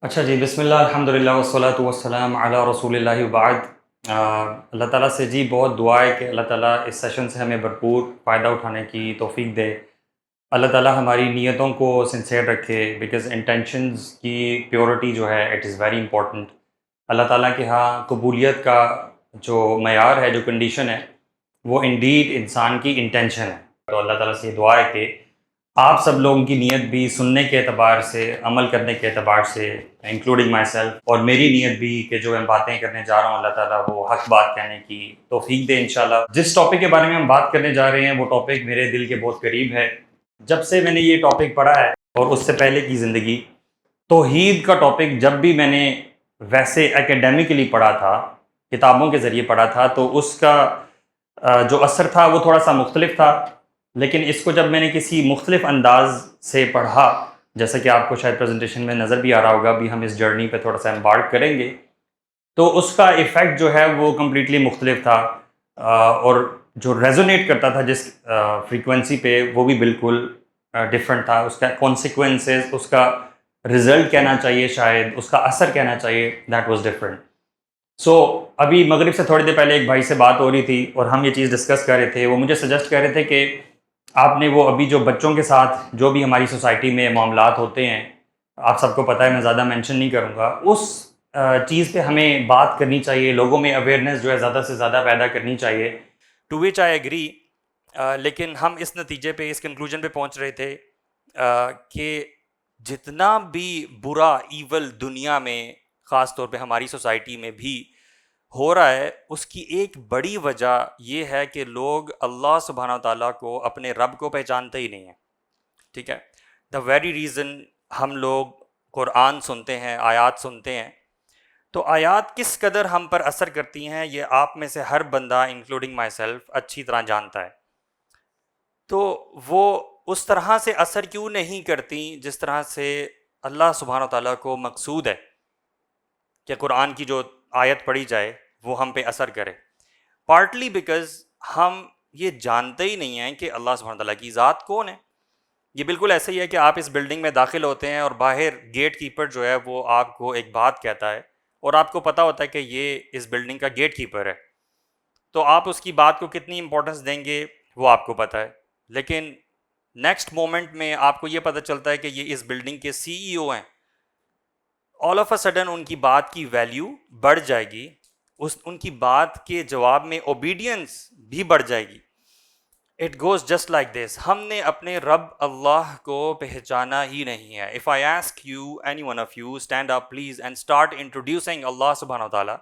اچھا جی، بسم اللہ الحمدللہ والصلاۃ والسلام علی رسول اللہ وبعد۔ اللہ تعالیٰ سے جی بہت دعا ہے کہ اللہ تعالیٰ اس سیشن سے ہمیں بھرپور فائدہ اٹھانے کی توفیق دے۔ اللہ تعالیٰ ہماری نیتوں کو سنسیئر رکھے، بیکاز انٹینشنز کی پیورٹی جو ہے اٹ از ویری امپورٹنٹ۔ اللہ تعالیٰ کے ہاں قبولیت کا جو معیار ہے، جو کنڈیشن ہے، وہ انڈیڈ انسان کی انٹینشن ہے۔ تو اللہ تعالیٰ سے یہ دعا ہے کہ آپ سب لوگوں کی نیت بھی سننے کے اعتبار سے، عمل کرنے کے اعتبار سے، انکلوڈنگ مائی سیلف، اور میری نیت بھی کہ جو میں باتیں کرنے جا رہا ہوں اللہ تعالیٰ وہ حق بات کہنے کی توفیق دے انشاءاللہ۔ جس ٹاپک کے بارے میں ہم بات کرنے جا رہے ہیں وہ ٹاپک میرے دل کے بہت قریب ہے۔ جب سے میں نے یہ ٹاپک پڑھا ہے اور اس سے پہلے کی زندگی، توحید کا ٹاپک جب بھی میں نے ویسے اکیڈیمکلی پڑھا تھا، کتابوں کے ذریعے پڑھا تھا، تو اس کا جو اثر تھا وہ تھوڑا سا مختلف تھا۔ لیکن اس کو جب میں نے کسی مختلف انداز سے پڑھا، جیسا کہ آپ کو شاید پریزنٹیشن میں نظر بھی آ رہا ہوگا، ابھی ہم اس جرنی پہ تھوڑا سا امبارک کریں گے، تو اس کا ایفیکٹ جو ہے وہ کمپلیٹلی مختلف تھا، اور جو ریزونیٹ کرتا تھا جس فریکوینسی پہ وہ بھی بالکل ڈفرینٹ تھا۔ اس کا کانسیکوینسز، اس کا رزلٹ کہنا چاہیے، شاید اس کا اثر کہنا چاہیے، دیٹ واز ڈفرینٹ۔ سو ابھی مغرب سے تھوڑی دیر پہلے ایک بھائی سے بات ہو رہی تھی اور ہم یہ چیز ڈسکس کر رہے تھے۔ وہ مجھے سجیسٹ کر رہے تھے کہ آپ نے وہ ابھی جو بچوں کے ساتھ جو بھی ہماری سوسائٹی میں معاملات ہوتے ہیں، آپ سب کو پتہ ہے، میں زیادہ مینشن نہیں کروں گا، اس چیز پہ ہمیں بات کرنی چاہیے، لوگوں میں اویئرنیس جو ہے زیادہ سے زیادہ پیدا کرنی چاہیے، ٹو وچ آئی ایگری۔ لیکن ہم اس نتیجے پہ، اس کنکلوژن پہ پہنچ رہے تھے کہ جتنا بھی برا ایول دنیا میں، خاص طور پہ ہماری سوسائٹی میں بھی ہو رہا ہے، اس کی ایک بڑی وجہ یہ ہے کہ لوگ اللہ سبحانہ تعالیٰ کو، اپنے رب کو پہچانتے ہی نہیں ہیں۔ ٹھیک ہے، دا ویری ریزن ہم لوگ قرآن سنتے ہیں، آیات سنتے ہیں، تو آیات کس قدر ہم پر اثر کرتی ہیں یہ آپ میں سے ہر بندہ انکلوڈنگ مائی سیلف اچھی طرح جانتا ہے۔ تو وہ اس طرح سے اثر کیوں نہیں کرتی جس طرح سے اللہ سبحانہ تعالیٰ کو مقصود ہے کہ قرآن کی جو آیت پڑھی جائے وہ ہم پہ اثر کرے؟ پارٹلی بیکاز ہم یہ جانتے ہی نہیں ہیں کہ اللہ سبحانہ تعالیٰ کی ذات کون ہے۔ یہ بالکل ایسا ہی ہے کہ آپ اس بلڈنگ میں داخل ہوتے ہیں اور باہر گیٹ کیپر جو ہے وہ آپ کو ایک بات کہتا ہے، اور آپ کو پتہ ہوتا ہے کہ یہ اس بلڈنگ کا گیٹ کیپر ہے، تو آپ اس کی بات کو کتنی امپورٹنس دیں گے وہ آپ کو پتہ ہے۔ لیکن نیکسٹ مومنٹ میں آپ کو یہ پتہ چلتا ہے کہ یہ اس بلڈنگ کے سی ای او ہیں، آل آف اے سڈن ان کی بات کی ویلیو بڑھ جائے گی، ان کی بات کے جواب میں اوبیڈینس بھی بڑھ جائے گی۔ It goes just like this. ہم نے اپنے رب اللہ کو پہچانا ہی نہیں ہے۔ If I ask you, any one of you, stand up please and start introducing Allah سبحانہ تعالیٰ،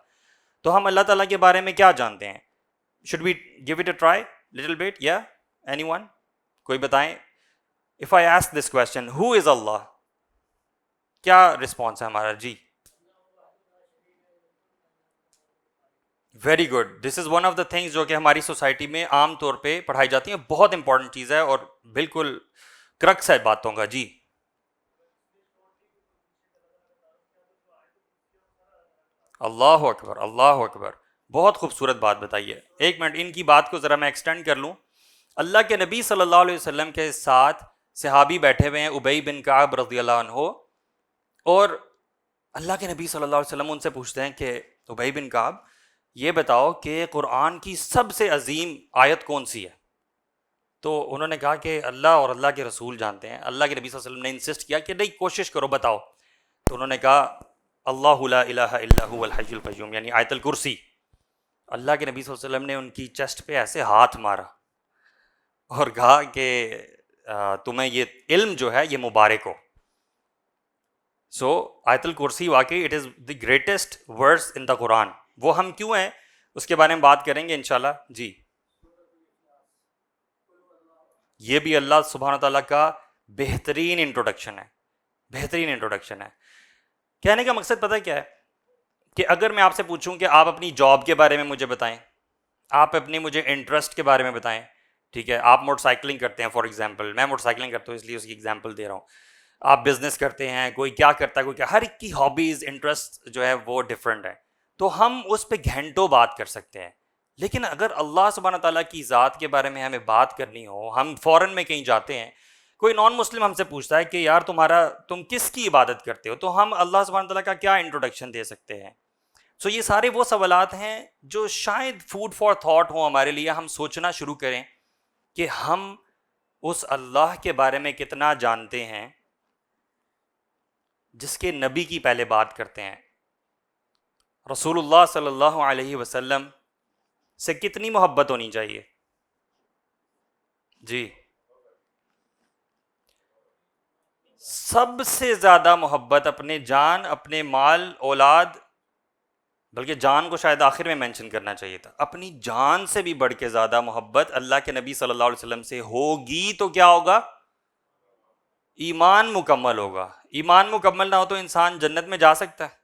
تو ہم اللہ تعالیٰ کے بارے میں کیا جانتے ہیں؟ Should we give it a try little bit? یا اینی ون، کوئی بتائیں؟ If I ask this question, who is Allah, کیا رسپانس ہے ہمارا؟ جی، very good. This is one of the things جو کہ ہماری سوسائٹی میں عام طور پہ پڑھائی جاتی ہیں، بہت امپورٹنٹ چیز ہے اور بالکل کرکس ہے باتوں کا۔ جی، اللہ اکبر، اللہ اکبر، بہت خوبصورت بات بتائی ہے۔ ایک منٹ، ان کی بات کو ذرا میں ایکسٹینڈ کر لوں۔ اللہ کے نبی صلی اللہ علیہ وسلم کے ساتھ صحابی بیٹھے ہوئے ہیں، ابی بن کعب رضی اللہ عنہ، اور اللہ کے نبی صلی اللہ علیہ وسلم ان سے پوچھتے ہیں کہ ابی بن کعب، یہ بتاؤ کہ قرآن کی سب سے عظیم آیت کون سی ہے؟ تو انہوں نے کہا کہ اللہ اور اللہ کے رسول جانتے ہیں۔ اللہ کے نبی صلی اللہ علیہ وسلم نے انسسٹ کیا کہ نہیں، کوشش کرو بتاؤ۔ تو انہوں نے کہا اللہ لا الہ الا هو الحی القیوم، یعنی آیت الکرسی۔ اللہ کے نبی صلی اللہ علیہ وسلم نے ان کی چیسٹ پہ ایسے ہاتھ مارا اور کہا کہ تمہیں یہ علم جو ہے یہ مبارک ہو۔ سو آیت الکرسی واقعی اٹ از دی گریٹسٹ ورس ان دا قرآن۔ وہ ہم کیوں ہیں اس کے بارے میں بات کریں گے انشاءاللہ۔ جی، یہ بھی اللہ سبحانہ تعالیٰ کا بہترین انٹروڈکشن ہے، بہترین انٹروڈکشن ہے۔ کہنے کا مقصد پتہ کیا ہے؟ کہ اگر میں آپ سے پوچھوں کہ آپ اپنی جاب کے بارے میں مجھے بتائیں، آپ اپنے مجھے انٹرسٹ کے بارے میں بتائیں، ٹھیک ہے، آپ موٹر سائیکلنگ کرتے ہیں فار ایگزامپل، میں موٹر سائیکلنگ کرتا ہوں اس لیے اس کی ایگزامپل دے رہا ہوں، آپ بزنس کرتے ہیں، کوئی کیا کرتا ہے، کوئی کیا، ہر ایک کی ہابیز، انٹرسٹ جو ہے وہ ڈفرینٹ ہے، تو ہم اس پہ گھنٹوں بات کر سکتے ہیں۔ لیکن اگر اللہ سبحانہ تعالیٰ کی ذات کے بارے میں ہمیں بات کرنی ہو، ہم فوراً میں کہیں جاتے ہیں، کوئی نان مسلم ہم سے پوچھتا ہے کہ یار تم کس کی عبادت کرتے ہو، تو ہم اللہ سبحانہ تعالیٰ کا کیا انٹروڈکشن دے سکتے ہیں؟ سو یہ سارے وہ سوالات ہیں جو شاید فوڈ فار تھاٹ ہوں ہمارے لیے، ہم سوچنا شروع کریں کہ ہم اس اللہ کے بارے میں کتنا جانتے ہیں جس کے نبی کی پہلے بات کرتے ہیں، رسول اللہ صلی اللہ علیہ وسلم سے کتنی محبت ہونی چاہیے؟ جی، سب سے زیادہ محبت اپنے جان، اپنے مال، اولاد، بلکہ جان کو شاید آخر میں مینشن کرنا چاہیے تھا، اپنی جان سے بھی بڑھ کے زیادہ محبت اللہ کے نبی صلی اللہ علیہ وسلم سے ہوگی تو کیا ہوگا؟ ایمان مکمل ہوگا۔ ایمان مکمل نہ ہو تو انسان جنت میں جا سکتا ہے؟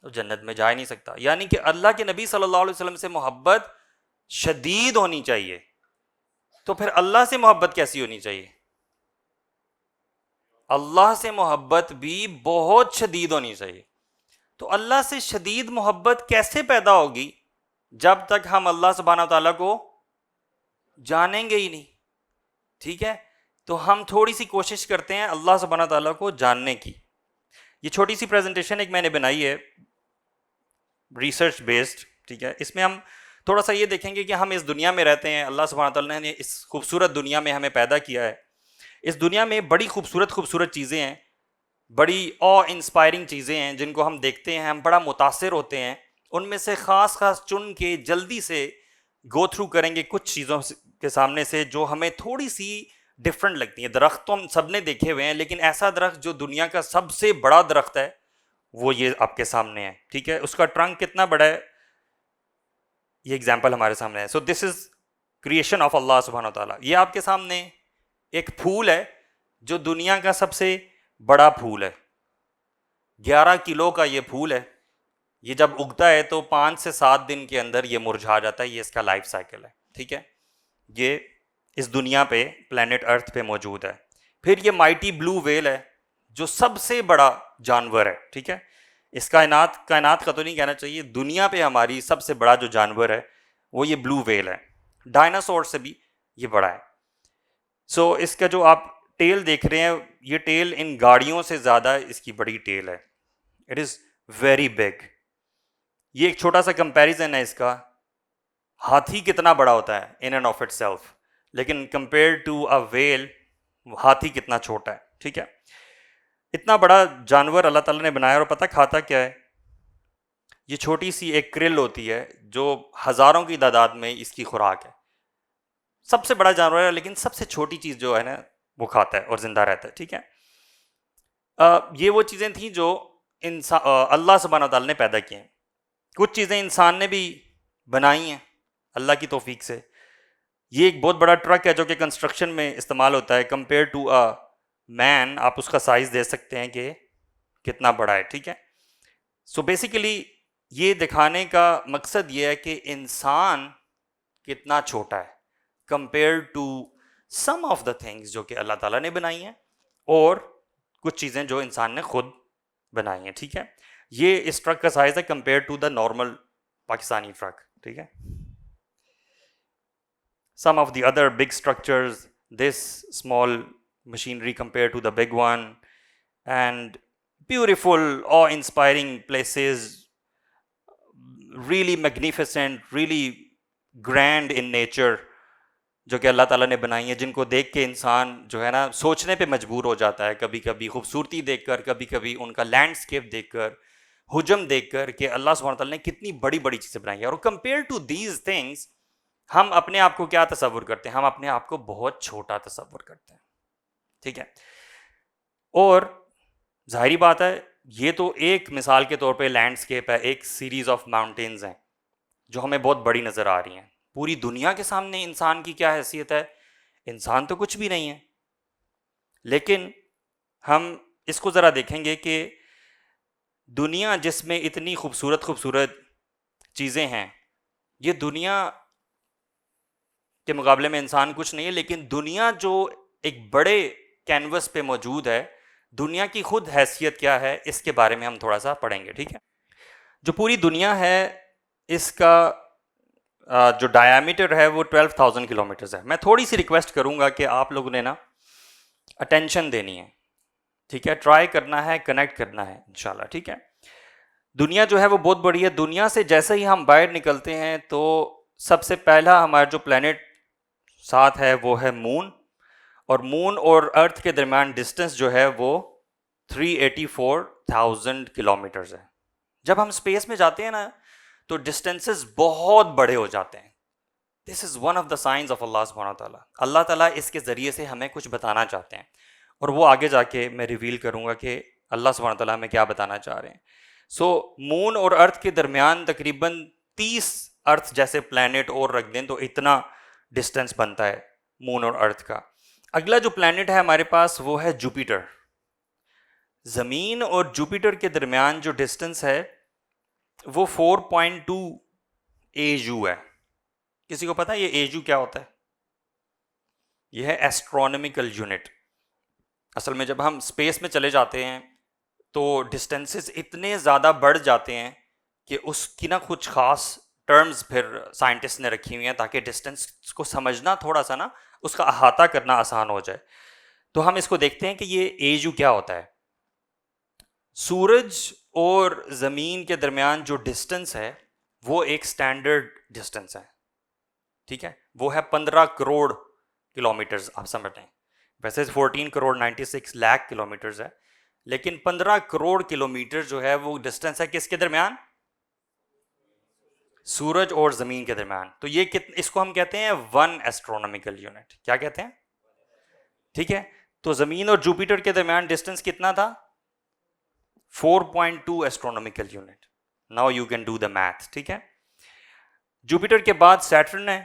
تو جنت میں جا ہی نہیں سکتا۔ یعنی کہ اللہ کے نبی صلی اللہ علیہ وسلم سے محبت شدید ہونی چاہیے، تو پھر اللہ سے محبت کیسی ہونی چاہیے؟ اللہ سے محبت بھی بہت شدید ہونی چاہیے۔ تو اللہ سے شدید محبت کیسے پیدا ہوگی جب تک ہم اللہ سبحانہ تعالیٰ کو جانیں گے ہی نہیں؟ ٹھیک ہے، تو ہم تھوڑی سی کوشش کرتے ہیں اللہ سبحانہ تعالیٰ کو جاننے کی۔ یہ چھوٹی سی پریزنٹیشن ایک میں نے بنائی ہے ریسرچ بیسڈ، ٹھیک ہے، اس میں ہم تھوڑا سا یہ دیکھیں گے کہ ہم اس دنیا میں رہتے ہیں، اللہ سبحانہ تعالیٰ نے اس خوبصورت دنیا میں ہمیں پیدا کیا ہے۔ اس دنیا میں بڑی خوبصورت چیزیں ہیں، بڑی انسپائرنگ چیزیں ہیں جن کو ہم دیکھتے ہیں، ہم بڑا متاثر ہوتے ہیں۔ ان میں سے خاص چن کے جلدی سے گو تھرو کریں گے کچھ چیزوں کے سامنے سے جو ہمیں تھوڑی سی ڈفرنٹ لگتی ہیں۔ درخت تو ہم سب نے دیکھے ہوئے ہیں، لیکن ایسا درخت جو دنیا کا سب سے بڑا درخت ہے وہ یہ آپ کے سامنے ہے، ٹھیک ہے، اس کا ٹرنک کتنا بڑا ہے، یہ ایگزامپل ہمارے سامنے ہے۔ سو this is creation of Allah سبحانہ تعالیٰ۔ یہ آپ کے سامنے ایک پھول ہے جو دنیا کا سب سے بڑا پھول ہے، 11 کلو کا یہ پھول ہے۔ یہ جب اگتا ہے تو 5 سے 7 دن کے اندر یہ مرجھا جاتا ہے، یہ اس کا لائف سائیکل ہے، ٹھیک ہے۔ یہ اس دنیا پہ پلانٹ ارتھ پہ موجود ہے۔ پھر یہ مائٹی بلو ویل ہے جو سب سے بڑا جانور ہے، ٹھیک ہے۔ اس کائنات کا تو نہیں کہنا چاہیے، دنیا پہ ہماری سب سے بڑا جو جانور ہے وہ یہ بلو ویل ہے، ڈائناسور سے بھی یہ بڑا ہے۔ سو اس کا جو آپ ٹیل دیکھ رہے ہیں، یہ ٹیل ان گاڑیوں سے زیادہ اس کی بڑی ٹیل ہے، اٹ از ویری بگ۔ یہ ایک چھوٹا سا کمپیریزن ہے اس کا، ہاتھی کتنا بڑا ہوتا ہے in and of it self, لیکن کمپیئر ٹو اے ویل ہاتھی کتنا چھوٹا ہے، ٹھیک ہے۔ اتنا بڑا جانور اللہ تعالیٰ نے بنایا، اور پتہ کھاتا کیا ہے؟ یہ چھوٹی سی ایک کرل ہوتی ہے جو ہزاروں کی تعداد میں اس کی خوراک ہے۔ سب سے بڑا جانور ہے لیکن سب سے چھوٹی چیز جو ہے نا وہ کھاتا ہے اور زندہ رہتا ہے، ٹھیک ہے۔ یہ وہ چیزیں تھیں جو اللہ سبحانہ تعالیٰ نے پیدا کی ہیں۔ کچھ چیزیں انسان نے بھی بنائی ہیں اللہ کی توفیق سے۔ یہ ایک بہت بڑا ٹرک ہے جو کہ کنسٹرکشن میں استعمال ہوتا ہے، کمپیئر ٹو اے مین آپ اس کا سائز دے سکتے ہیں کہ کتنا بڑا ہے، ٹھیک ہے۔ سو بیسیکلی یہ دکھانے کا مقصد یہ ہے کہ انسان کتنا چھوٹا ہے compare to some of the things جو کہ اللہ تعالیٰ نے بنائی ہیں، اور کچھ چیزیں جو انسان نے خود بنائی ہیں، ٹھیک ہے۔ یہ اس ٹرک کا سائز ہے compare to the normal Pakistani truck, ٹھیک ہے۔ Some of the other big structures, this small machinery compared to the big one, and beautiful, awe-inspiring places, really magnificent, really grand in nature, جو کہ اللہ تعالیٰ نے بنائی ہیں، جن کو دیکھ کے انسان جو ہے نا سوچنے پہ مجبور ہو جاتا ہے، کبھی کبھی خوبصورتی دیکھ کر، کبھی کبھی ان کا لینڈسکیپ دیکھ کر، حجم دیکھ کر کہ اللہ سبحانہ تعالیٰ نے کتنی بڑی بڑی چیزیں بنائی ہیں۔ اور کمپیئر ٹو دیز تھنگس ہم اپنے آپ کو کیا تصور کرتے ہیں؟ ہم اپنے آپ کو بہت چھوٹا تصور کرتے ہیں، ٹھیک ہے۔ اور ظاہری بات ہے یہ تو ایک مثال کے طور پہ لینڈسکیپ ہے، ایک سیریز آف ماؤنٹینز ہیں جو ہمیں بہت بڑی نظر آ رہی ہیں۔ پوری دنیا کے سامنے انسان کی کیا حیثیت ہے؟ انسان تو کچھ بھی نہیں ہے۔ لیکن ہم اس کو ذرا دیکھیں گے کہ دنیا جس میں اتنی خوبصورت چیزیں ہیں، یہ دنیا کے مقابلے میں انسان کچھ نہیں ہے، لیکن دنیا جو ایک بڑے کینوس پہ موجود ہے، دنیا کی خود حیثیت کیا ہے، اس کے بارے میں ہم تھوڑا سا پڑھیں گے، ٹھیک ہے۔ جو پوری دنیا ہے اس کا جو ڈایامیٹر ہے وہ 12,000 کلومیٹرز ہے۔ میں تھوڑی سی ریکویسٹ کروں گا کہ آپ لوگوں نے نا اٹینشن دینی ہے، ٹھیک ہے، ٹرائی کرنا ہے، کنیکٹ کرنا ہے انشاءاللہ، ٹھیک ہے۔ دنیا جو ہے وہ بہت بڑی ہے، دنیا سے جیسے ہی ہم باہر نکلتے ہیں تو سب سے پہلا ہمارا جو پلانٹ ساتھ ہے وہ ہے مون، اور مون اور ارتھ کے درمیان ڈسٹنس جو ہے وہ 384,000 کلومیٹرز ہے۔ جب ہم اسپیس میں جاتے ہیں نا تو ڈسٹینسز بہت بڑے ہو جاتے ہیں۔ This is one of the signs of Allah سبحانہ تعالیٰ۔ اللہ تعالیٰ اس کے ذریعے سے ہمیں کچھ بتانا چاہتے ہیں، اور وہ آگے جا کے میں ریویل کروں گا کہ اللہ سبحانہ تعالیٰ ہمیں کیا بتانا چاہ رہے ہیں۔ سو مون اور ارتھ کے درمیان تقریباً 30 ارتھ جیسے پلانٹ اور رکھ دیں تو اتنا ڈسٹینس بنتا ہے مون اور ارتھ کا۔ اگلا جو پلانٹ ہے ہمارے پاس وہ ہے جوپیٹر۔ زمین اور جوپیٹر کے درمیان جو ڈسٹنس ہے وہ 4.2 AU ہے۔ کسی کو پتا ہے یہ AU کیا ہوتا ہے؟ یہ ہے ایسٹرونومیکل یونٹ۔ اصل میں جب ہم اسپیس میں چلے جاتے ہیں تو ڈسٹینسز اتنے زیادہ بڑھ جاتے ہیں کہ اس کی نا کچھ خاص ٹرمز پھر سائنٹسٹ نے رکھی ہوئی ہیں تاکہ ڈسٹینس کو سمجھنا تھوڑا سا نا اس کا احاطہ کرنا آسان ہو جائے۔ تو ہم اس کو دیکھتے ہیں کہ یہ AU کیا ہوتا ہے۔ سورج اور زمین کے درمیان جو ڈسٹنس ہے وہ ایک سٹینڈرڈ ڈسٹنس ہے، ٹھیک ہے، وہ ہے 15 کروڑ کلومیٹرز۔ آپ سمجھتے ہیں ویسے 14 کروڑ 96 لاکھ کلومیٹرز ہے، لیکن 15 کروڑ کلومیٹر جو ہے وہ ڈسٹنس ہے کس کے درمیان؟ سورج اور زمین کے درمیان۔ تو یہ اس کو ہم کہتے ہیں 1 ایسٹرونومیکل یونٹ۔ کیا کہتے ہیں؟ ٹھیک ہے، تو زمین اور جوپیٹر کے درمیان ڈسٹنس کتنا تھا؟ 4.2 astronomical unit. Now you can do the math, ٹھیک ہے۔ جوپیٹر کے بعد سیٹرن ہے،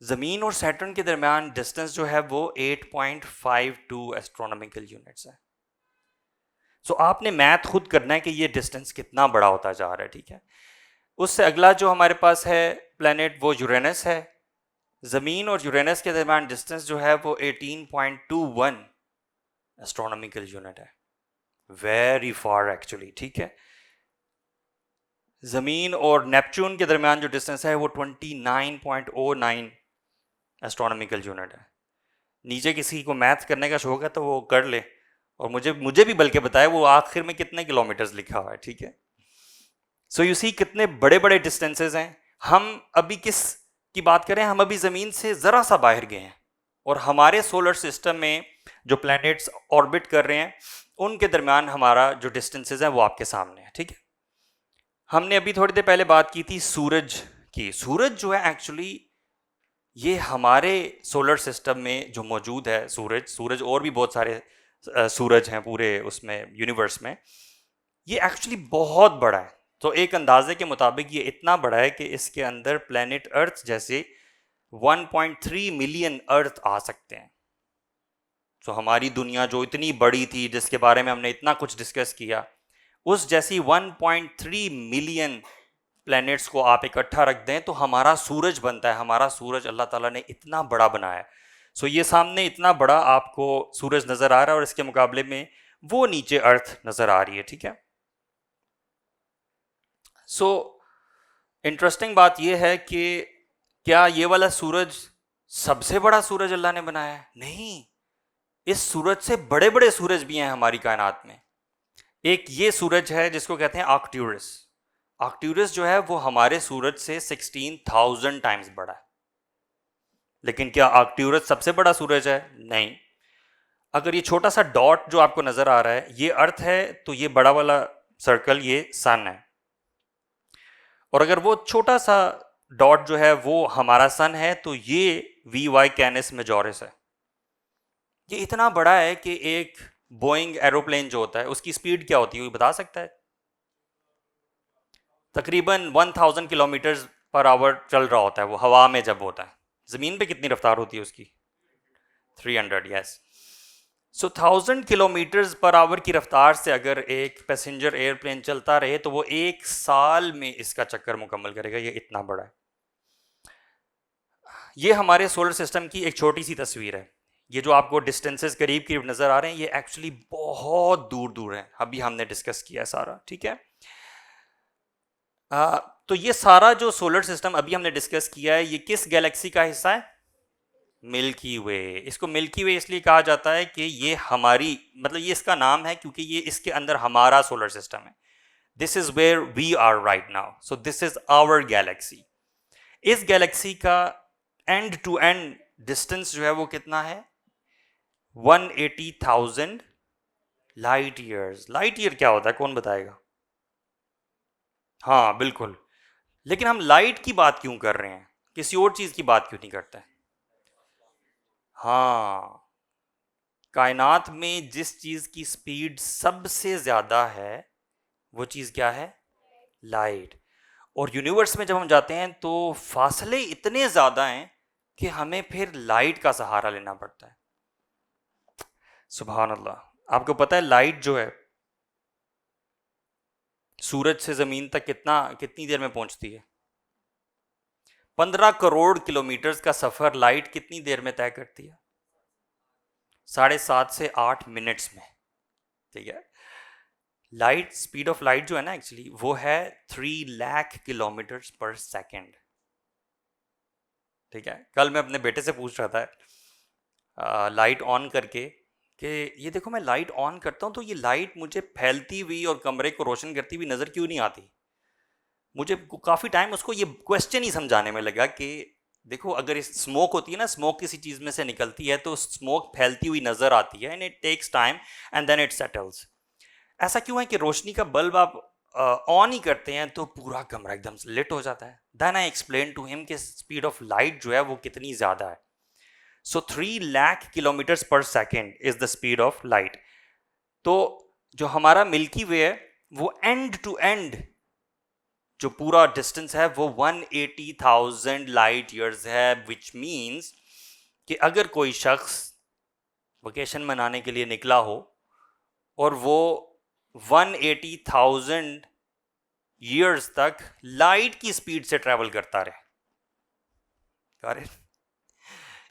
زمین اور سیٹرن کے درمیان ڈسٹنس جو ہے وہ 8.52 ایسٹرونومیکل یونٹس ہے۔ سو آپ نے میتھ خود کرنا ہے کہ یہ ڈسٹنس کتنا بڑا ہوتا جا رہا ہے، ٹھیک ہے۔ اس سے اگلا جو ہمارے پاس ہے پلانٹ وہ یورینس ہے۔ زمین اور یورینس کے درمیان ڈسٹنس جو ہے وہ 18.21 ایسٹرونومیکل یونٹ ہے، ویری فار ایکچولی، ٹھیک ہے۔ زمین اور نیپچون کے درمیان جو ڈسٹنس ہے وہ 29.09 ایسٹرونومیکل یونٹ ہے۔ نیچے کسی کو میتھ کرنے کا شوق ہے تو وہ کر لے، اور مجھے بھی بلکہ بتائے وہ آخر میں کتنے کلومیٹرز لکھا ہوا ہے، ٹھیک ہے۔ سو یو سی کتنے بڑے بڑے ڈسٹینسز ہیں۔ ہم ابھی کس کی بات کریں؟ ہم ابھی زمین سے ذرا سا باہر گئے ہیں، اور ہمارے سولر سسٹم میں جو پلانٹس آربٹ کر رہے ہیں ان کے درمیان ہمارا جو ڈسٹینسز ہیں وہ آپ کے سامنے ہے، ٹھیک ہے۔ ہم نے ابھی تھوڑی دیر پہلے بات کی تھی سورج کی۔ سورج جو ہے ایکچولی یہ ہمارے سولر سسٹم میں جو موجود ہے سورج اور بھی بہت سارے سورج ہیں پورے اس میں یونیورس میں، یہ ایکچولی بہت بڑا ہے۔ تو ایک اندازے کے مطابق یہ اتنا بڑا ہے کہ اس کے اندر پلانٹ ارتھ جیسے 1.3 ملین ارتھ آ سکتے ہیں۔ تو ہماری دنیا جو اتنی بڑی تھی، جس کے بارے میں ہم نے اتنا کچھ ڈسکس کیا، اس جیسی 1.3 ملین پلانٹس کو آپ اکٹھا رکھ دیں تو ہمارا سورج بنتا ہے۔ ہمارا سورج اللہ تعالیٰ نے اتنا بڑا بنایا ہے۔ سو یہ سامنے اتنا بڑا آپ کو سورج نظر آ رہا ہے، اور اس کے مقابلے میں وہ نیچے ارتھ نظر آ رہی ہے، ٹھیک ہے۔ سو انٹرسٹنگ بات یہ ہے کہ کیا یہ والا سورج سب سے بڑا سورج اللہ نے بنایا ہے؟ نہیں، اس سورج سے بڑے بڑے سورج بھی ہیں ہماری کائنات میں۔ ایک یہ سورج ہے جس کو کہتے ہیں آرکٹیورس۔ آرکٹیورس جو ہے وہ ہمارے سورج سے 16,000 ٹائمز بڑا ہے۔ لیکن کیا آرکٹیورس سب سے بڑا سورج ہے؟ نہیں۔ اگر یہ چھوٹا سا ڈاٹ جو آپ کو نظر آ رہا ہے یہ ارتھ ہے تو یہ بڑا والا سرکل یہ سن ہے، اور اگر وہ چھوٹا سا ڈاٹ جو ہے وہ ہمارا سن ہے تو یہ VY کینس میجورس ہے۔ یہ اتنا بڑا ہے کہ ایک بوئنگ ایروپلین جو ہوتا ہے اس کی سپیڈ کیا ہوتی ہے، بتا سکتا ہے؟ تقریباً 1000 کلومیٹر پر آور چل رہا ہوتا ہے وہ ہوا میں جب ہوتا ہے۔ زمین پہ کتنی رفتار ہوتی ہے اس کی؟ 300، یس۔ سو 1000 کلومیٹرز پر آور کی رفتار سے اگر ایک پیسنجر ایئر پلین چلتا رہے تو وہ 1 سال میں اس کا چکر مکمل کرے گا۔ یہ اتنا بڑا ہے۔ یہ ہمارے سولر سسٹم کی ایک چھوٹی سی تصویر ہے۔ یہ جو آپ کو ڈسٹینسز قریب قریب نظر آ رہے ہیں یہ ایکچولی بہت دور دور ہیں، ابھی ہم نے ڈسکس کیا ہے سارا، ٹھیک ہے۔ تو یہ سارا جو سولر سسٹم ابھی ہم نے ڈسکس کیا ہے یہ کس گیلیکسی کا حصہ ہے؟ ملکی وے. اس کو ملکی وے اس لیے کہا جاتا ہے کہ یہ ہماری مطلب یہ اس کا نام ہے کیونکہ یہ اس کے اندر ہمارا سولر سسٹم ہے. This is where we are right now. So this is our galaxy. اس گیلیکسی کا اینڈ ٹو اینڈ ڈسٹینس جو ہے وہ کتنا ہے؟ 180,000 لائٹ ایئرز. لائٹ ایئر کیا ہوتا ہے کون بتائے گا؟ ہاں بالکل. لیکن ہم لائٹ کی بات کیوں کر رہے ہیں، کسی اور چیز کی بات کیوں نہیں کرتے؟ ہاں، کائنات میں جس چیز کی سپیڈ سب سے زیادہ ہے وہ چیز کیا ہے؟ لائٹ. اور یونیورس میں جب ہم جاتے ہیں تو فاصلے اتنے زیادہ ہیں کہ ہمیں پھر لائٹ کا سہارا لینا پڑتا ہے. سبحان اللہ. آپ کو پتہ ہے لائٹ جو ہے سورج سے زمین تک کتنی دیر میں پہنچتی ہے؟ 15 کروڑ کلومیٹرز کا سفر لائٹ کتنی دیر میں طے کرتی ہے؟ 7.5 سے 8 منٹس میں. ٹھیک ہے. لائٹ سپیڈ آف لائٹ جو ہے نا ایکچولی وہ ہے 3 لاکھ کلومیٹرز پر سیکنڈ. ٹھیک ہے. کل میں اپنے بیٹے سے پوچھ رہا تھا لائٹ آن کر کے کہ یہ دیکھو میں لائٹ آن کرتا ہوں تو یہ لائٹ مجھے پھیلتی ہوئی اور کمرے کو روشن کرتی ہوئی نظر کیوں نہیں آتی؟ مجھے کافی ٹائم اس کو یہ کویسچن ہی سمجھانے میں لگا کہ دیکھو اگر اسموک ہوتی ہے نا، اسموک کسی چیز میں سے نکلتی ہے تو اسموک پھیلتی ہوئی نظر آتی ہے، and it takes time and then it settles. ایسا کیوں ہے کہ روشنی کا بلب آپ آن ہی کرتے ہیں تو پورا کمرہ ایک دم سے لٹ ہو جاتا ہے؟ دین آئی ایکسپلین ٹو ہم کہ اسپیڈ آف لائٹ جو ہے وہ کتنی زیادہ ہے. سو 3 lakh kilometres per second is the speed of light. تو جو ہمارا ملکی وے ہے وہ اینڈ ٹو اینڈ جو پورا ڈسٹینس ہے وہ 180,000 لائٹ ایئرز ہے، وچ مینس کہ اگر کوئی شخص ویکیشن منانے کے لیے نکلا ہو اور وہ 180,000 ایئرز تک لائٹ کی سپیڈ سے ٹریول کرتا رہے،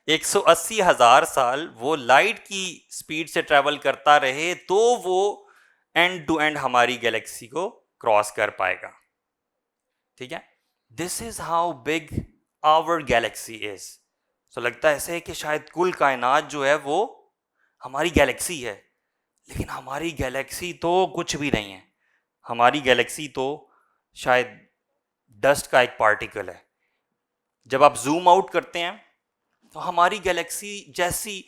180,000 سال وہ لائٹ کی سپیڈ سے ٹریول کرتا رہے تو وہ اینڈ ٹو اینڈ ہماری گیلیکسی کو کراس کر پائے گا. ٹھیک ہے. This is how big our galaxy is. So لگتا ہے ایسے کہ شاید کل کائنات جو ہے وہ ہماری گیلیکسی ہے، لیکن ہماری گیلیکسی تو کچھ بھی نہیں ہے. ہماری گیلیکسی تو شاید ڈسٹ کا ایک پارٹیکل ہے. جب آپ زوم آؤٹ کرتے ہیں تو ہماری گیلیکسی جیسی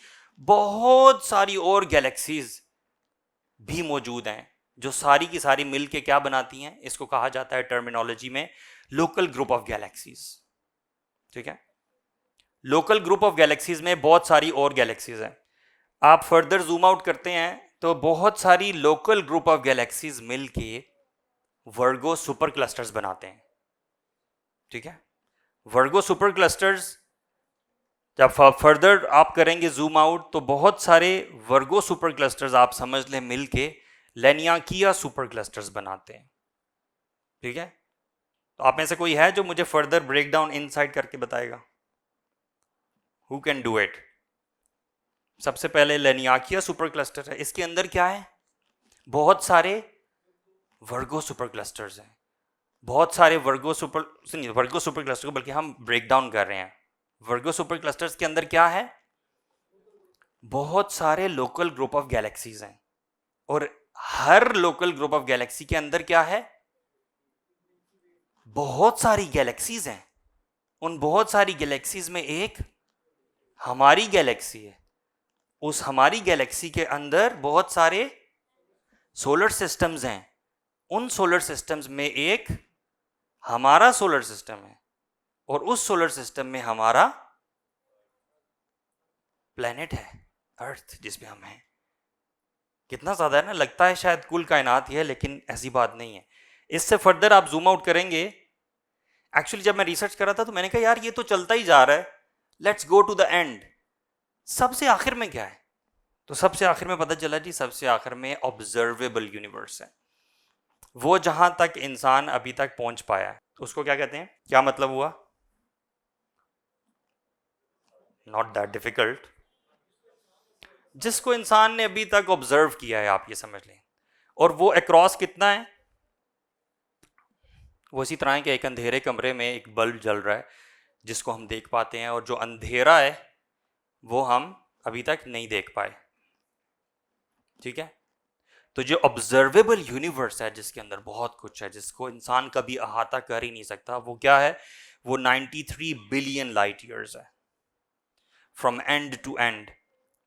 بہت ساری اور گیلیکسیز بھی موجود ہیں جو ساری کی ساری مل کے کیا بناتی ہیں؟ اس کو کہا جاتا ہے ٹرمینالوجی میں لوکل گروپ آف گیلیکسیز. ٹھیک ہے. لوکل گروپ آف گیلیکسیز میں بہت ساری اور گیلیکسیز ہیں. آپ فردر زوم آؤٹ کرتے ہیں تو بہت ساری لوکل گروپ آف گیلیکسیز مل کے ورگو سپر کلسٹرز بناتے ہیں. ٹھیک ہے. ورگو سپر کلسٹرز جب فردر آپ کریں گے زوم آؤٹ تو بہت سارے ورگو سپر کلسٹرز آپ سمجھ لیں مل کے لینیاکیا سپر کلسٹرز بناتے ہیں. ٹھیک ہے. تو آپ میں سے کوئی ہے جو مجھے further break down inside کر کے بتائے گا؟ Who can do it? سب سے پہلے لینیاکیا سپر کلسٹر ہے، اس کے اندر کیا ہے؟ بہت سارے ورگو سپر کلسٹرز ہیں. بہت سارے ورگو سپر کلسٹر کو بلکہ ہم بریک ڈاؤن کر رہے ہیں. ورگو سپر کلسٹرز کے اندر کیا ہے؟ بہت سارے لوکل گروپ آف گیلیکسیز ہیں، اور ہر لوکل گروپ آف گیلیکسی کے اندر کیا ہے؟ بہت ساری گیلیکسیز ہیں. ان بہت ساری گیلیکسیز میں ایک ہماری گیلیکسی ہے. اس ہماری گیلیکسی کے اندر بہت سارے سولر سسٹمز ہیں. ان سولر سسٹمز میں ایک ہمارا سولر سسٹم ہے، اور اس سولر سسٹم میں ہمارا پلینٹ ہے ارتھ جس پہ ہم ہیں. کتنا زیادہ ہے نا، لگتا ہے شاید کل کائنات ہی ہے، لیکن ایسی بات نہیں ہے. اس سے فردر آپ زوم آؤٹ کریں گے. ایکچولی جب میں ریسرچ کر رہا تھا تو میں نے کہا یار یہ تو چلتا ہی جا رہا ہے، let's go to the end. سب سے آخر میں کیا ہے؟ تو سب سے آخر میں پتہ چلا جی سب سے آخر میں آبزرویبل یونیورس ہے. وہ جہاں تک انسان ابھی تک پہنچ پایا ہے تو اس کو کیا کہتے ہیں؟ کیا مطلب ہوا؟ Not that difficult. جس کو انسان نے ابھی تک آبزرو کیا ہے آپ یہ سمجھ لیں. اور وہ اکراس کتنا ہے؟ وہ اسی طرح ہے کہ ایک اندھیرے کمرے میں ایک بلب جل رہا ہے جس کو ہم دیکھ پاتے ہیں، اور جو اندھیرا ہے وہ ہم ابھی تک نہیں دیکھ پائے. ٹھیک ہے. تو جو آبزرویبل یونیورس ہے جس کے اندر بہت کچھ ہے، جس کو انسان کبھی احاطہ کر ہی نہیں سکتا، وہ کیا ہے؟ وہ 93 بلین لائٹ ایئرز ہے. From end to end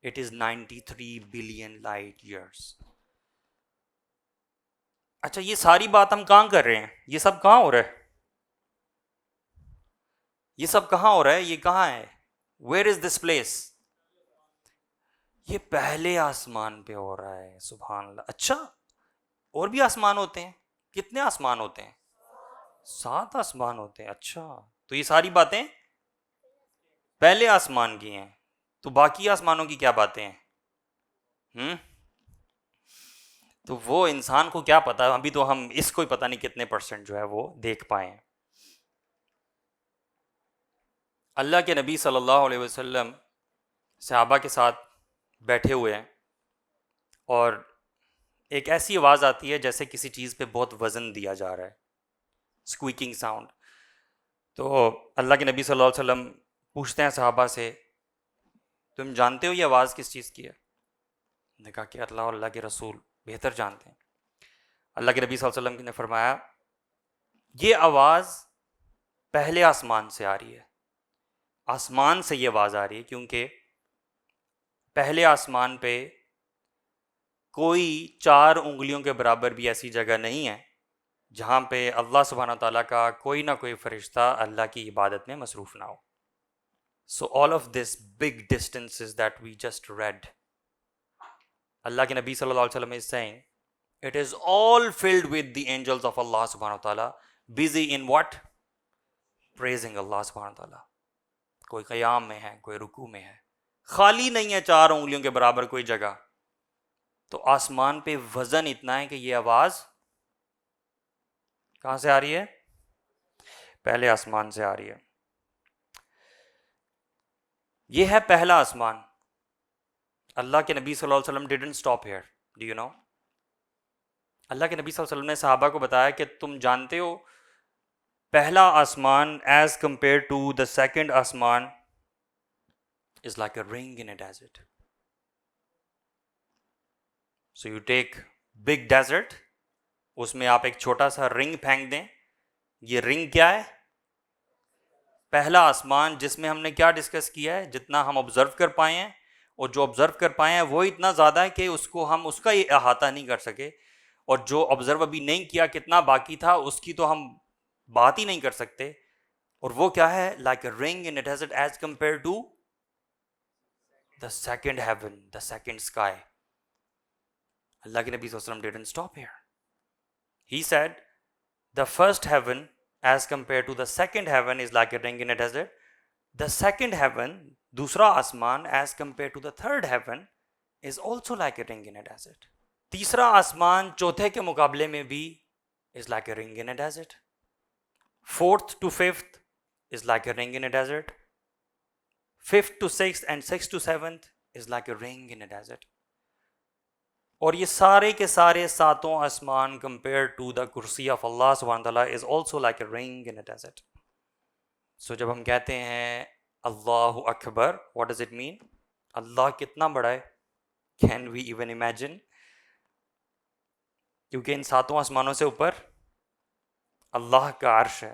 it is 93 billion light years. اچھا، یہ ساری بات ہم کہاں کر رہے ہیں؟ یہ سب کہاں ہو رہا ہے؟ یہ سب کہاں ہو رہا ہے؟ یہ کہاں ہے؟ Where is this place? یہ پہلے آسمان پہ ہو رہا ہے. سبحان اللہ. اچھا، اور بھی آسمان ہوتے ہیں؟ کتنے آسمان ہوتے ہیں؟ 7 آسمان ہوتے ہیں. اچھا، تو یہ ساری باتیں پہلے آسمان کی ہیں. تو باقی آسمانوں کی کیا باتیں ہیں؟ تو وہ انسان کو کیا پتا؟ ابھی تو ہم اس کو ہی پتہ نہیں کتنے پرسنٹ جو ہے وہ دیکھ پائے ہیں. اللہ کے نبی صلی اللہ علیہ وسلم صحابہ کے ساتھ بیٹھے ہوئے ہیں، اور ایک ایسی آواز آتی ہے جیسے کسی چیز پہ بہت وزن دیا جا رہا ہے، اسکویکنگ ساؤنڈ. تو اللہ کے نبی صلی اللہ علیہ وسلم پوچھتے ہیں صحابہ سے، تم جانتے ہو یہ آواز کس چیز کی ہے؟ نے کہا کہ اللہ اور اللہ کے رسول بہتر جانتے ہیں. اللہ کے نبی صلی اللہ علیہ وسلم نے فرمایا، یہ آواز پہلے آسمان سے آ رہی ہے. آسمان سے یہ آواز آ رہی ہے کیونکہ پہلے آسمان پہ کوئی 4 انگلیوں کے برابر بھی ایسی جگہ نہیں ہے جہاں پہ اللہ سبحانہ تعالیٰ کا کوئی نہ کوئی فرشتہ اللہ کی عبادت میں مصروف نہ ہو. So all of this big distances that we just read, Allah کے نبی صلی اللہ علیہ وسلم is saying it is all filled with the angels of Allah subhanahu wa ta'ala busy in what? Praising Allah subhanahu wa ta'ala. کوئی قیام میں ہے، کوئی رکوع میں ہے، خالی نہیں ہے 4 انگلیوں کے برابر کوئی جگہ. تو آسمان پہ وزن اتنا ہے کہ یہ آواز کہاں سے آ رہی ہے؟ پہلے آسمان سے آ رہی ہے. یہ ہے پہلا آسمان. اللہ کے نبی صلی اللہ علیہ وسلم didn't stop here. Do you know? اللہ کے نبی صلی اللہ علیہ وسلم نے صحابہ کو بتایا کہ تم جانتے ہو پہلا آسمان as compared to the second آسمان is like a ring in a desert. So you take big desert، اس میں آپ ایک چھوٹا سا رنگ پھینک دیں. یہ رنگ کیا ہے؟ پہلا آسمان، جس میں ہم نے کیا ڈسکس کیا ہے؟ جتنا ہم آبزرو کر پائے ہیں، اور جو آبزرو کر پائے ہیں وہ اتنا زیادہ ہے کہ ہم اس کا یہ احاطہ نہیں کر سکے، اور جو آبزرو ابھی نہیں کیا کتنا باقی تھا اس کی تو ہم بات ہی نہیں کر سکتے. اور وہ کیا ہے؟ Like a ring in a desert as compare to the second heaven, the second sky. Allah کے نبی صلی اللہ علیہ وسلم didn't stop here. He said the first heaven as compared to the second heaven is like a ring in a desert. The second heaven، دوسرا آسمان as compared to the third heaven is also like a ring in a desert. تیسرا آسمان چوتھے کے مقابلے میں بھی is like a ring in a desert. Fourth to fifth is like a ring in a desert. Fifth to sixth and sixth to seventh is like a ring in a desert. اور یہ سارے کے سارے 7 آسمان compared to the کرسی of Allah subhanahu wa ta'ala is also like a ring in a desert. So جب ہم کہتے ہیں اللہ اکبر، what does it mean؟ اللہ کتنا بڑا ہے؟ Can we even imagine؟ کیونکہ ان 7 آسمانوں سے اوپر اللہ کا عرش ہے.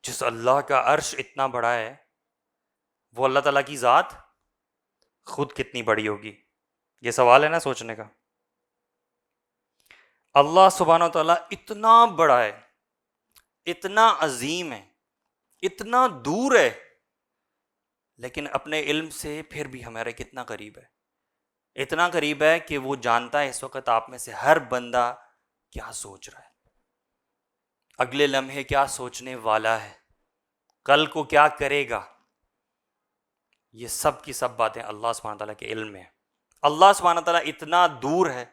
جس اللہ کا عرش اتنا بڑا ہے، وہ اللہ تعالیٰ کی ذات خود کتنی بڑی ہوگی؟ یہ سوال ہے نا سوچنے کا. اللہ سبحانہ و تعالیٰ اتنا بڑا ہے، اتنا عظیم ہے، اتنا دور ہے، لیکن اپنے علم سے پھر بھی ہمارے کتنا قریب ہے. اتنا قریب ہے کہ وہ جانتا ہے اس وقت آپ میں سے ہر بندہ کیا سوچ رہا ہے، اگلے لمحے کیا سوچنے والا ہے، کل کو کیا کرے گا. یہ سب کی سب باتیں اللہ سبحانہ تعالیٰ کے علم میں ہیں. اللہ سبحانہ تعالیٰ اتنا دور ہے،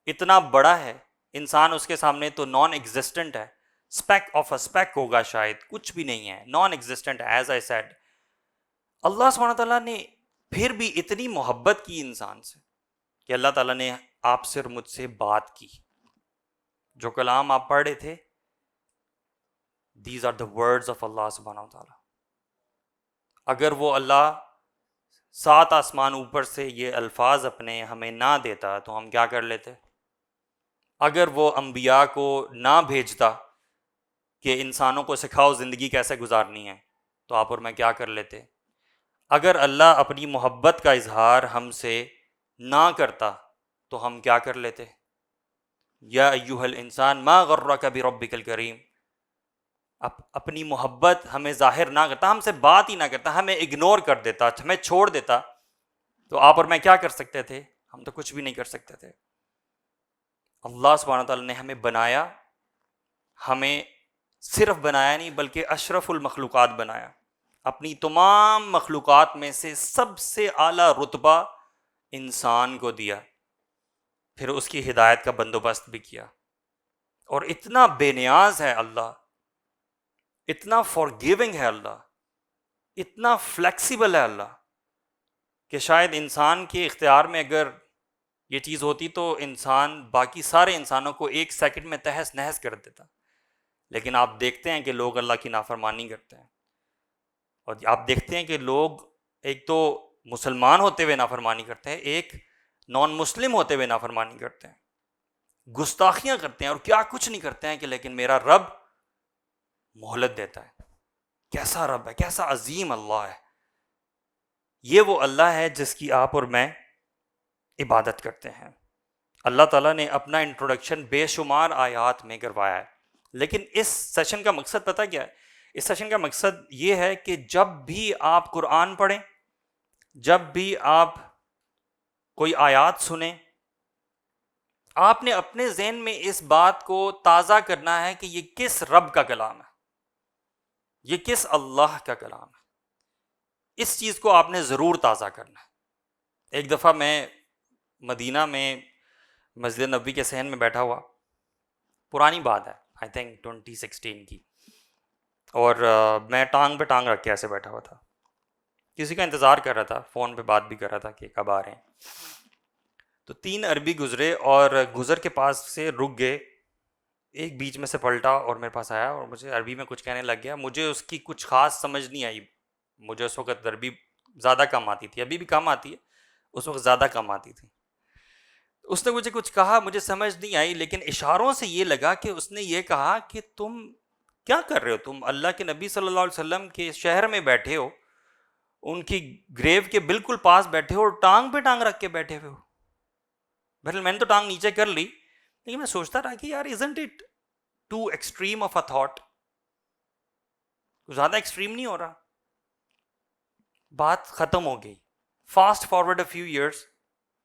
اتنا بڑا ہے، انسان اس کے سامنے تو نان ایگزسٹنٹ ہے. اسپیک آف اے اسپیک ہوگا، شاید کچھ بھی نہیں ہے، non existent. As I said, Allah سبحانہ تعالیٰ نے پھر بھی اتنی محبت کی انسان سے کہ اللہ تعالیٰ نے آپ سے اور مجھ سے بات کی. جو کلام آپ پڑھ رہے تھے، these are the words of Allah سبحانہ تعالیٰ. اگر وہ اللہ 7 آسمان اوپر سے یہ الفاظ اپنے ہمیں نہ دیتا تو ہم کیا کر لیتے؟ اگر وہ انبیاء کو نہ بھیجتا کہ انسانوں کو سکھاؤ زندگی کیسے گزارنی ہے، تو آپ اور میں کیا کر لیتے؟ اگر اللہ اپنی محبت کا اظہار ہم سے نہ کرتا تو ہم کیا کر لیتے؟ یا ایھا الانسان ما غرک بربک الکریم، اپنی محبت ہمیں ظاہر نہ کرتا، ہم سے بات ہی نہ کرتا، ہمیں اگنور کر دیتا، ہمیں چھوڑ دیتا، تو آپ اور میں کیا کر سکتے تھے؟ ہم تو کچھ بھی نہیں کر سکتے تھے۔ اللہ سبحانہ تعالیٰ نے ہمیں بنایا، ہمیں صرف بنایا نہیں بلکہ اشرف المخلوقات بنایا، اپنی تمام مخلوقات میں سے سب سے اعلیٰ رتبہ انسان کو دیا، پھر اس کی ہدایت کا بندوبست بھی کیا۔ اور اتنا بے نیاز ہے اللہ، اتنا فارگیونگ ہے اللہ، اتنا فلیکسیبل ہے اللہ کہ شاید انسان کے اختیار میں اگر یہ چیز ہوتی تو انسان باقی سارے انسانوں کو 1 سیکنڈ میں تہس نہس کر دیتا، لیکن آپ دیکھتے ہیں کہ لوگ اللہ کی نافرمانی کرتے ہیں، اور آپ دیکھتے ہیں کہ لوگ ایک تو مسلمان ہوتے ہوئے نافرمانی کرتے ہیں، ایک نان مسلم ہوتے ہوئے نافرمانی کرتے ہیں، گستاخیاں کرتے ہیں اور کیا کچھ نہیں کرتے ہیں کہ لیکن میرا رب مہلت دیتا ہے۔ کیسا رب ہے، کیسا عظیم اللہ ہے۔ یہ وہ اللہ ہے جس کی آپ اور میں عبادت کرتے ہیں۔ اللہ تعالیٰ نے اپنا انٹروڈکشن بے شمار آیات میں کروایا ہے، لیکن اس سیشن کا مقصد پتہ کیا ہے؟ اس سیشن کا مقصد یہ ہے کہ جب بھی آپ قرآن پڑھیں، جب بھی آپ کوئی آیات سنیں، آپ نے اپنے ذہن میں اس بات کو تازہ کرنا ہے کہ یہ کس رب کا کلام ہے، یہ کس اللہ کا کلام ہے۔ اس چیز کو آپ نے ضرور تازہ کرنا ہے۔ ایک دفعہ میں مدینہ میں مسجد نبوی کے صحن میں بیٹھا ہوا، پرانی بات ہے، آئی تھنک 2016 کی، اور میں ٹانگ پہ ٹانگ رکھ کے ایسے بیٹھا ہوا تھا، کسی کا انتظار کر رہا تھا، فون پہ بات بھی کر رہا تھا کہ کب آ رہے ہیں۔ تو 3 عربی گزرے اور گزر کے پاس سے رک گئے، ایک بیچ میں سے پلٹا اور میرے پاس آیا اور مجھے عربی میں کچھ کہنے لگ گیا، مجھے اس کی کچھ خاص سمجھ نہیں آئی، مجھے اس وقت عربی زیادہ کم آتی تھی، ابھی بھی کم آتی ہے، اس وقت زیادہ کم آتی تھی۔ اس نے مجھے کچھ کہا، مجھے سمجھ نہیں آئی، لیکن اشاروں سے یہ لگا کہ اس نے یہ کہا کہ تم کیا کر رہے ہو، تم اللہ کے نبی صلی اللہ علیہ وسلم کے شہر میں بیٹھے ہو، ان کی گریو کے بالکل پاس بیٹھے ہو اور ٹانگ پہ ٹانگ رکھ کے بیٹھے ہوئے ہو۔ بہرحال میں نے تو ٹانگ نیچے کر لی، لیکن میں سوچتا رہا کہ یار isn't it too extreme of a thought، زیادہ ایکسٹریم نہیں ہو رہا؟ بات ختم ہو گئی۔ Fast forward a few years،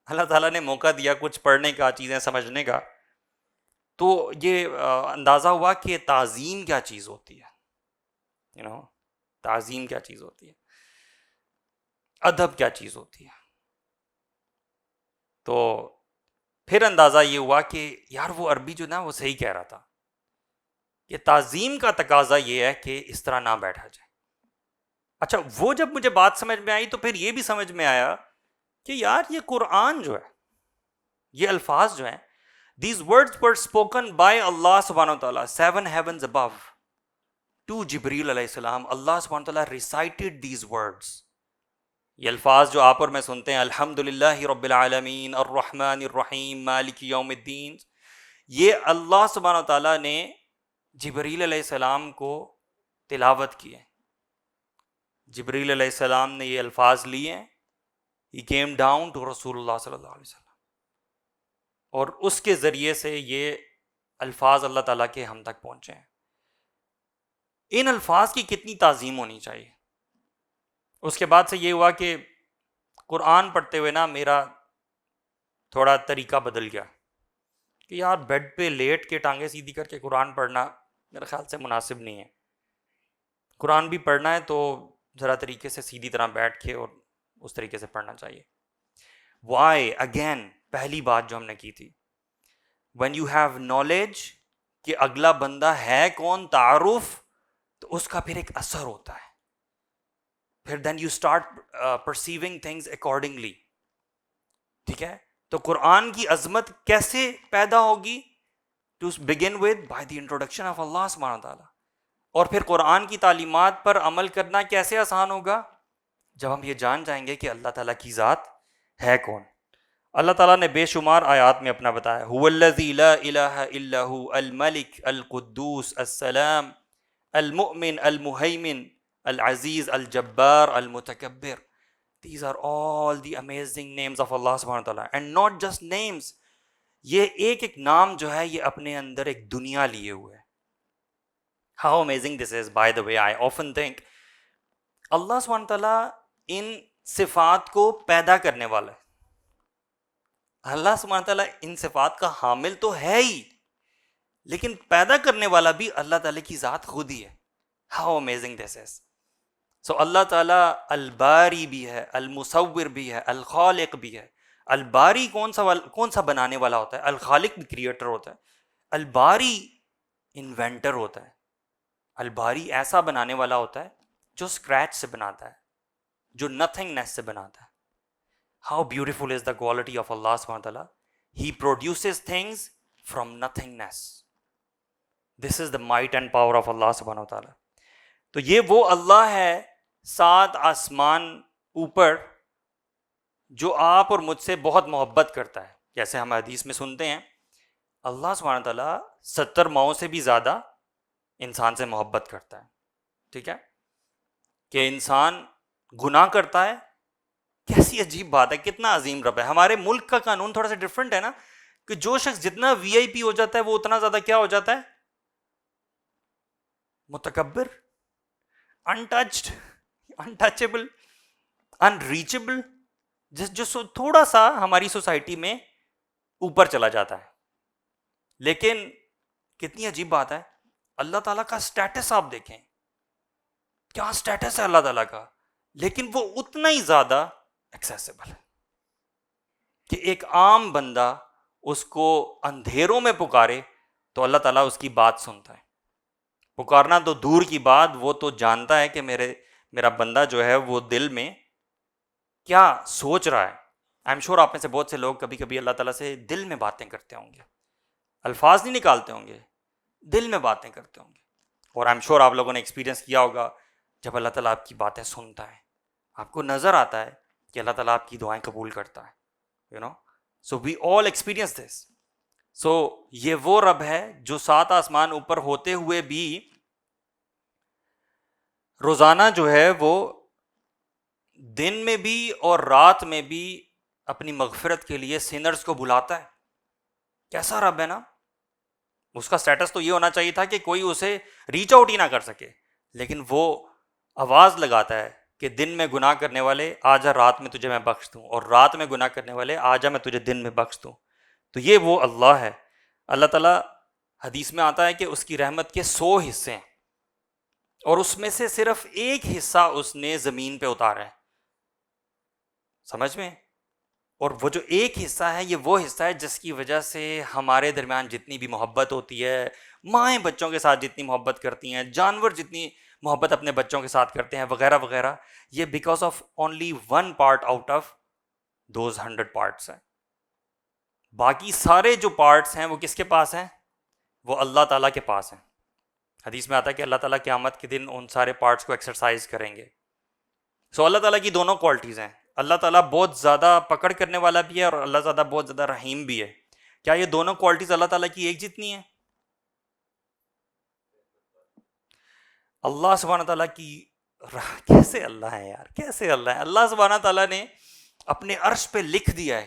اللہ تعالیٰ نے موقع دیا کچھ پڑھنے کا، چیزیں سمجھنے کا، تو یہ اندازہ ہوا کہ تعظیم کیا چیز ہوتی ہے، تعظیم کیا چیز ہوتی ہے، ادب کیا چیز ہوتی ہے۔ تو پھر اندازہ یہ ہوا کہ یار وہ عربی جو نا وہ صحیح کہہ رہا تھا، کہ تعظیم کا تقاضا یہ ہے کہ اس طرح نہ بیٹھا جائے۔ اچھا، وہ جب مجھے بات سمجھ میں آئی تو پھر یہ بھی سمجھ میں آیا کہ یار یہ قرآن جو ہے، یہ الفاظ جو ہیں، these words were spoken by Allah subhanahu wa ta'ala 7 heavens above to Jibreel علیہ السلام۔ اللہ سبحانہ wa ta'ala recited these words۔ یہ الفاظ جو آپ اور میں سنتے ہیں، الحمدللہ رب العالمین الرحمن الرحیم مالک یوم الدین، یہ اللہ سبحانہ wa ta'ala نے جبریل علیہ السلام کو تلاوت کی ہے۔ جبریل علیہ السلام نے یہ الفاظ لیے ہیں، he came down to رسول اللہ صلی اللہ علیہ وسلم، اور اس کے ذریعے سے یہ الفاظ اللہ تعالیٰ کے ہم تک پہنچے ہیں۔ ان الفاظ کی کتنی تعظیم ہونی چاہیے۔ اس کے بعد سے یہ ہوا کہ قرآن پڑھتے ہوئے نا میرا تھوڑا طریقہ بدل گیا، کہ یار بیڈ پہ لیٹ کے ٹانگیں سیدھی کر کے قرآن پڑھنا میرے خیال سے مناسب نہیں ہے۔ قرآن بھی پڑھنا ہے تو ذرا طریقے سے سیدھی طرح بیٹھ کے اور اس طریقے سے پڑھنا چاہیے۔ وائی اگین، پہلی بات جو ہم نے کی تھی، when you have knowledge کہ اگلا بندہ ہے کون، تعارف، تو اس کا پھر ایک اثر ہوتا ہے، پھر then you start perceiving things accordingly۔ ٹھیک ہے، تو قرآن کی عظمت کیسے پیدا ہوگی؟ to begin with by the introduction of Allah سبحانہ تعالیٰ، اور پھر قرآن کی تعلیمات پر عمل کرنا کیسے آسان ہوگا؟ جب ہم یہ جان جائیں گے کہ اللہ تعالیٰ کی ذات ہے کون. اللہ تعالیٰ نے بے شمار آیات میں اپنا بتایا، هو الذی لا الہ الا هو الملک القدوس السلام المؤمن المہیمن العزیز الجبار المتکبر. These are all the amazing names of Allah subhanahu wa ta'ala, and not just names. یہ ایک ایک نام جو ہے یہ اپنے اندر ایک دنیا لیے ہوئے. How amazing this is. By the way, I often think اللہ سبحانہ تعالیٰ ان صفات کو پیدا کرنے والا ہے. اللہ سبحانہ تعالیٰ ان صفات کا حامل تو ہے ہی، لیکن پیدا کرنے والا بھی اللہ تعالیٰ کی ذات خود ہی ہے. How amazing this is. So اللہ تعالیٰ الباری بھی ہے، المصور بھی ہے، الخالق بھی ہے. الباری کون سا بنانے والا ہوتا ہے؟ الخالق بھی کریٹر ہوتا ہے. الباری انوینٹر ہوتا ہے. الباری ایسا بنانے والا ہوتا ہے جو اسکریچ سے بناتا ہے، جو نتھنگنیس سے بناتا ہے. How beautiful is the quality of Allah subhanahu wa ta'ala. He produces things from nothingness. This is the might and power of Allah subhanahu wa ta'ala. تو یہ وہ اللہ ہے 7 آسمان اوپر جو آپ اور مجھ سے بہت محبت کرتا ہے. جیسے ہم حدیث میں سنتے ہیں اللہ سبحانہ wa ta'ala 70 ماؤں سے بھی زیادہ انسان سے محبت کرتا ہے. ٹھیک ہے کہ انسان گناہ کرتا ہے، کیسی عجیب بات ہے، کتنا عظیم رب ہے. ہمارے ملک کا قانون تھوڑا سا ڈفرینٹ ہے نا، کہ جو شخص جتنا وی آئی پی ہو جاتا ہے وہ اتنا زیادہ کیا ہو جاتا ہے؟ متکبر، انٹچڈ، انٹچیبل، انریچیبل. جو تھوڑا سا ہماری سوسائٹی میں اوپر چلا جاتا ہے. لیکن کتنی عجیب بات ہے، اللہ تعالیٰ کا سٹیٹس آپ دیکھیں، کیا سٹیٹس ہے اللہ تعالیٰ کا، لیکن وہ اتنا ہی زیادہ ایکسیسیبل ہے کہ ایک عام بندہ اس کو اندھیروں میں پکارے تو اللہ تعالیٰ اس کی بات سنتا ہے. پکارنا تو دور کی بات، وہ تو جانتا ہے کہ میرا بندہ جو ہے وہ دل میں کیا سوچ رہا ہے. آئی ایم شور آپ میں سے بہت سے لوگ کبھی کبھی اللہ تعالیٰ سے دل میں باتیں کرتے ہوں گے، الفاظ نہیں نکالتے ہوں گے، دل میں باتیں کرتے ہوں گے. اور آئی ایم شور آپ لوگوں نے ایکسپیرینس کیا ہوگا جب اللہ تعالیٰ آپ کی باتیں سنتا ہے، آپ کو نظر آتا ہے کہ اللہ تعالیٰ آپ کی دعائیں قبول کرتا ہے. سو وی آل ایکسپیرینس دس. سو یہ وہ رب ہے جو 7 آسمان اوپر ہوتے ہوئے بھی روزانہ جو ہے وہ دن میں بھی اور رات میں بھی اپنی مغفرت کے لیے سینرز کو بلاتا ہے. کیسا رب ہے نا. اس کا سٹیٹس تو یہ ہونا چاہیے تھا کہ کوئی اسے ریچ آؤٹ ہی نہ کر سکے، لیکن وہ آواز لگاتا ہے کہ دن میں گناہ کرنے والے آ جا، رات میں تجھے میں بخش دوں، اور رات میں گناہ کرنے والے آ جا، میں تجھے دن میں بخش دوں. تو یہ وہ اللہ ہے. اللہ تعالیٰ حدیث میں آتا ہے کہ اس کی رحمت کے 100 حصے ہیں، اور اس میں سے صرف ایک حصہ اس نے زمین پہ اتارا ہے. سمجھ میں؟ اور وہ جو ایک حصہ ہے یہ وہ حصہ ہے جس کی وجہ سے ہمارے درمیان جتنی بھی محبت ہوتی ہے، مائیں بچوں کے ساتھ جتنی محبت کرتی ہیں، جانور جتنی محبت اپنے بچوں کے ساتھ کرتے ہیں وغیرہ وغیرہ، یہ because of only 1 part out of those 100 parts ہیں. باقی سارے جو پارٹس ہیں وہ کس کے پاس ہیں؟ وہ اللہ تعالیٰ کے پاس ہیں. حدیث میں آتا ہے کہ اللہ تعالیٰ قیامت کے دن ان سارے پارٹس کو ایکسرسائز کریں گے. سو اللہ تعالیٰ کی دونوں کوالٹیز ہیں. اللہ تعالیٰ بہت زیادہ پکڑ کرنے والا بھی ہے اور اللہ تعالیٰ بہت زیادہ رحیم بھی ہے. کیا یہ دونوں کوالٹیز اللہ تعالیٰ کی ایک جتنی ہیں؟ اللہ سبحانہ تعالیٰ کی کیسے اللہ ہے یار، کیسے اللہ ہے. اللہ سبحانہ تعالیٰ نے اپنے عرش پہ لکھ دیا ہے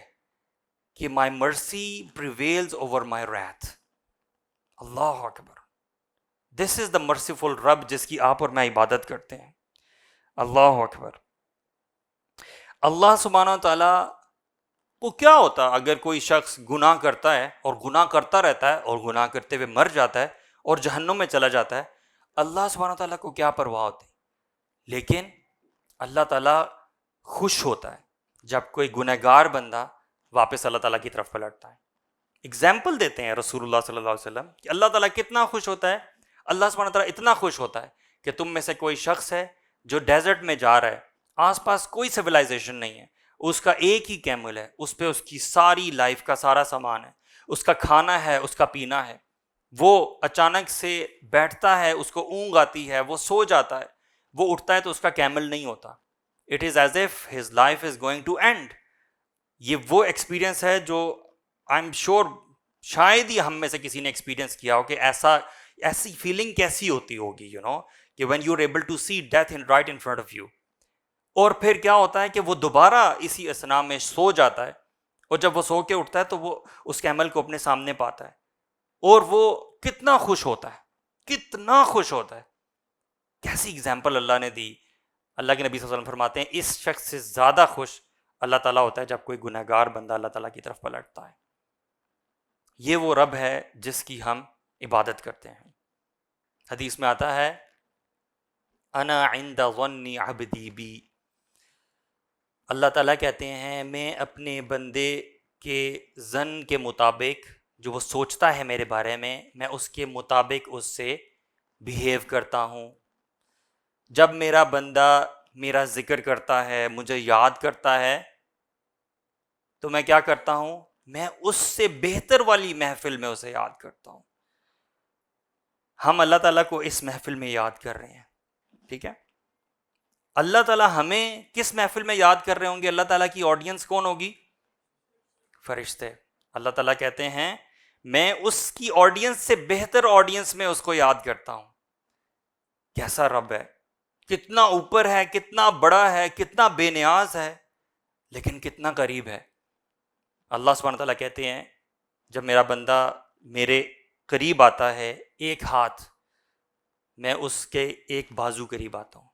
کہ مائی مرسی prevails over my wrath. Allah Akbar. This is the merciful رب جس کی آپ اور میں عبادت کرتے ہیں. اللہ اکبر. اللہ سبحانہ تعالیٰ کو کیا ہوتا اگر کوئی شخص گناہ کرتا ہے اور گناہ کرتا رہتا ہے اور گناہ کرتے ہوئے مر جاتا ہے اور جہنم میں چلا جاتا ہے؟ اللہ سبحانہ تعالیٰ کو کیا پرواہ ہوتی. لیکن اللہ تعالیٰ خوش ہوتا ہے جب کوئی گنہگار بندہ واپس اللہ تعالیٰ کی طرف پلٹتا ہے. اگزامپل دیتے ہیں رسول اللہ صلی اللہ علیہ وسلم کہ اللہ تعالیٰ کتنا خوش ہوتا ہے. اللہ سبحانہ تعالیٰ اتنا خوش ہوتا ہے کہ تم میں سے کوئی شخص ہے جو ڈیزرٹ میں جا رہا ہے، آس پاس کوئی سویلائزیشن نہیں ہے، اس کا ایک ہی کیمل ہے، اس پہ اس کی ساری لائف کا سارا سامان ہے، اس کا کھانا ہے، اس کا پینا ہے. وہ اچانک سے بیٹھتا ہے، اس کو اونگ آتی ہے، وہ سو جاتا ہے، وہ اٹھتا ہے تو اس کا کیمل نہیں ہوتا، it is as if his life is going to end. یہ وہ ایکسپیرئنس ہے جو آئی ایم شیور شاید ہی ہم میں سے کسی نے ایکسپیرئنس کیا ہو کہ ایسی فیلنگ کیسی ہوتی ہوگی کہ when you are able to see death in right in front of you. اور پھر کیا ہوتا ہے کہ وہ دوبارہ اسی اسنا میں سو جاتا ہے, اور جب وہ سو کے اٹھتا ہے تو وہ اس کے عمل کو اپنے سامنے پاتا ہے, اور وہ کتنا خوش ہوتا ہے, کتنا خوش ہوتا ہے. کیسی اگزامپل اللہ نے دی. اللہ کے نبی صلی اللہ علیہ وسلم فرماتے ہیں اس شخص سے زیادہ خوش اللہ تعالیٰ ہوتا ہے جب کوئی گنہگار بندہ اللہ تعالیٰ کی طرف پلٹتا ہے. یہ وہ رب ہے جس کی ہم عبادت کرتے ہیں. حدیث میں آتا ہے انا عند ظن عبدی بی, اللہ تعالیٰ کہتے ہیں میں اپنے بندے کے ظن کے مطابق, جو وہ سوچتا ہے میرے بارے میں اس کے مطابق اس سے بیہیو کرتا ہوں. جب میرا بندہ میرا ذکر کرتا ہے, مجھے یاد کرتا ہے, تو میں کیا کرتا ہوں, میں اس سے بہتر والی محفل میں اسے یاد کرتا ہوں. ہم اللہ تعالیٰ کو اس محفل میں یاد کر رہے ہیں, ٹھیک ہے. اللہ تعالیٰ ہمیں کس محفل میں یاد کر رہے ہوں گے؟ اللہ تعالیٰ کی آڈینس کون ہوگی؟ فرشتے. اللہ تعالیٰ کہتے ہیں میں اس کی آڈینس سے بہتر آڈینس میں اس کو یاد کرتا ہوں. کیسا رب ہے, کتنا اوپر ہے, کتنا بڑا ہے, کتنا بے نیاز ہے, لیکن کتنا قریب ہے. اللہ سبحانہ تعالیٰ کہتے ہیں جب میرا بندہ میرے قریب آتا ہے ایک ہاتھ, میں اس کے ایک بازو قریب آتا ہوں.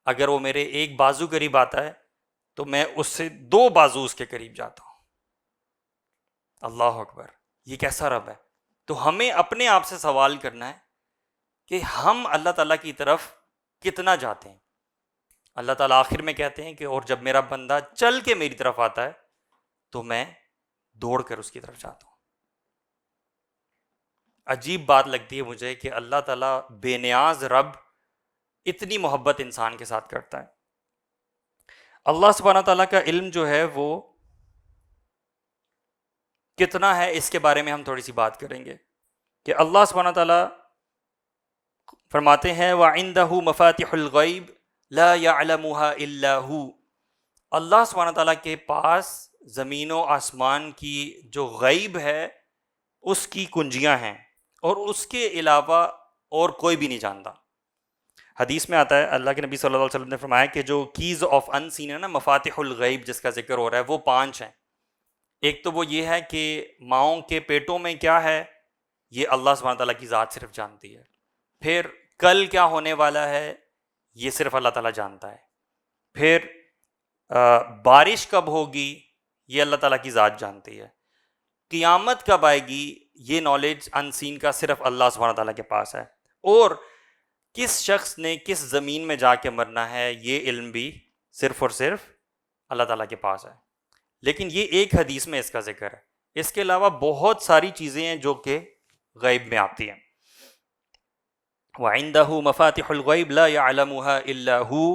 اگر وہ میرے ایک بازو قریب آتا ہے تو میں اس سے 2 بازو اس کے قریب جاتا ہوں. اللہ اکبر, یہ کیسا رب ہے. تو ہمیں اپنے آپ سے سوال کرنا ہے کہ ہم اللہ تعالیٰ کی طرف کتنا جاتے ہیں. اللہ تعالیٰ آخر میں کہتے ہیں کہ اور جب میرا بندہ چل کے میری طرف آتا ہے تو میں دوڑ کر اس کی طرف جاتا ہوں. عجیب بات لگتی ہے مجھے کہ اللہ تعالیٰ بے نیاز رب اتنی محبت انسان کے ساتھ کرتا ہے. اللہ سبحانہ تعالیٰ کا علم جو ہے وہ کتنا ہے, اس کے بارے میں ہم تھوڑی سی بات کریں گے کہ اللہ سبحانہ تعالیٰ فرماتے ہیں وَعِندَهُ مَفَاتِحُ الْغَيْبِ لَا يَعْلَمُهَا إِلَّا هُ. اللہ سبحانہ تعالیٰ کے پاس زمین و آسمان کی جو غیب ہے اس کی کنجیاں ہیں, اور اس کے علاوہ اور کوئی بھی نہیں جانتا. حدیث میں آتا ہے اللہ کے نبی صلی اللہ علیہ وسلم نے فرمایا کہ جو کیز آف ان سین ہے نا, مفاتح الغیب جس کا ذکر ہو رہا ہے, وہ 5 ہیں. ایک تو وہ یہ ہے کہ ماؤں کے پیٹوں میں کیا ہے یہ اللہ سبحانہ تعالیٰ کی ذات صرف جانتی ہے. پھر کل کیا ہونے والا ہے یہ صرف اللہ تعالیٰ جانتا ہے. پھر بارش کب ہوگی یہ اللہ تعالیٰ کی ذات جانتی ہے. قیامت کب آئے گی یہ نالج ان سین کا صرف اللہ سبحانہ تعالیٰ کے پاس ہے. اور کس شخص نے کس زمین میں جا کے مرنا ہے یہ علم بھی صرف اور صرف اللہ تعالیٰ کے پاس ہے. لیکن یہ ایک حدیث میں اس کا ذکر ہے. اس کے علاوہ بہت ساری چیزیں ہیں جو کہ غیب میں آتی ہیں. وَعِندَهُ مَفَاتِحُ الْغَيْبِ لَا يَعْلَمُهَا إِلَّا هُوَ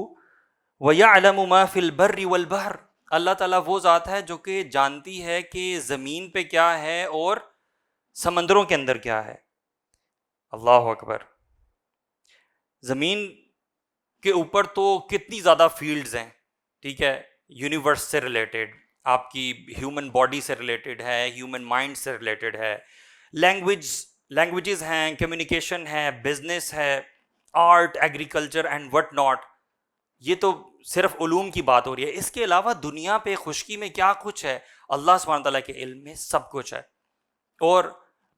وَيَعْلَمُ مَا فِي الْبَرِّ وَالْبَحْرِ. اللہ تعالیٰ وہ ذات ہے جو کہ جانتی ہے کہ زمین پہ کیا ہے اور سمندروں کے اندر کیا ہے. اللہ اکبر. زمین کے اوپر تو کتنی زیادہ فیلڈز ہیں, ٹھیک ہے, یونیورس سے ریلیٹڈ, آپ کی ہیومن باڈی سے ریلیٹڈ ہے, ہیومن مائنڈ سے ریلیٹڈ ہے, لینگویجز ہیں, کمیونیکیشن ہے, بزنس ہے, art, agriculture and what not. یہ تو صرف علوم کی بات ہو رہی ہے. اس کے علاوہ دنیا پہ خشکی میں کیا کچھ ہے اللہ سبحانہ تعالیٰ کے علم میں سب کچھ ہے. اور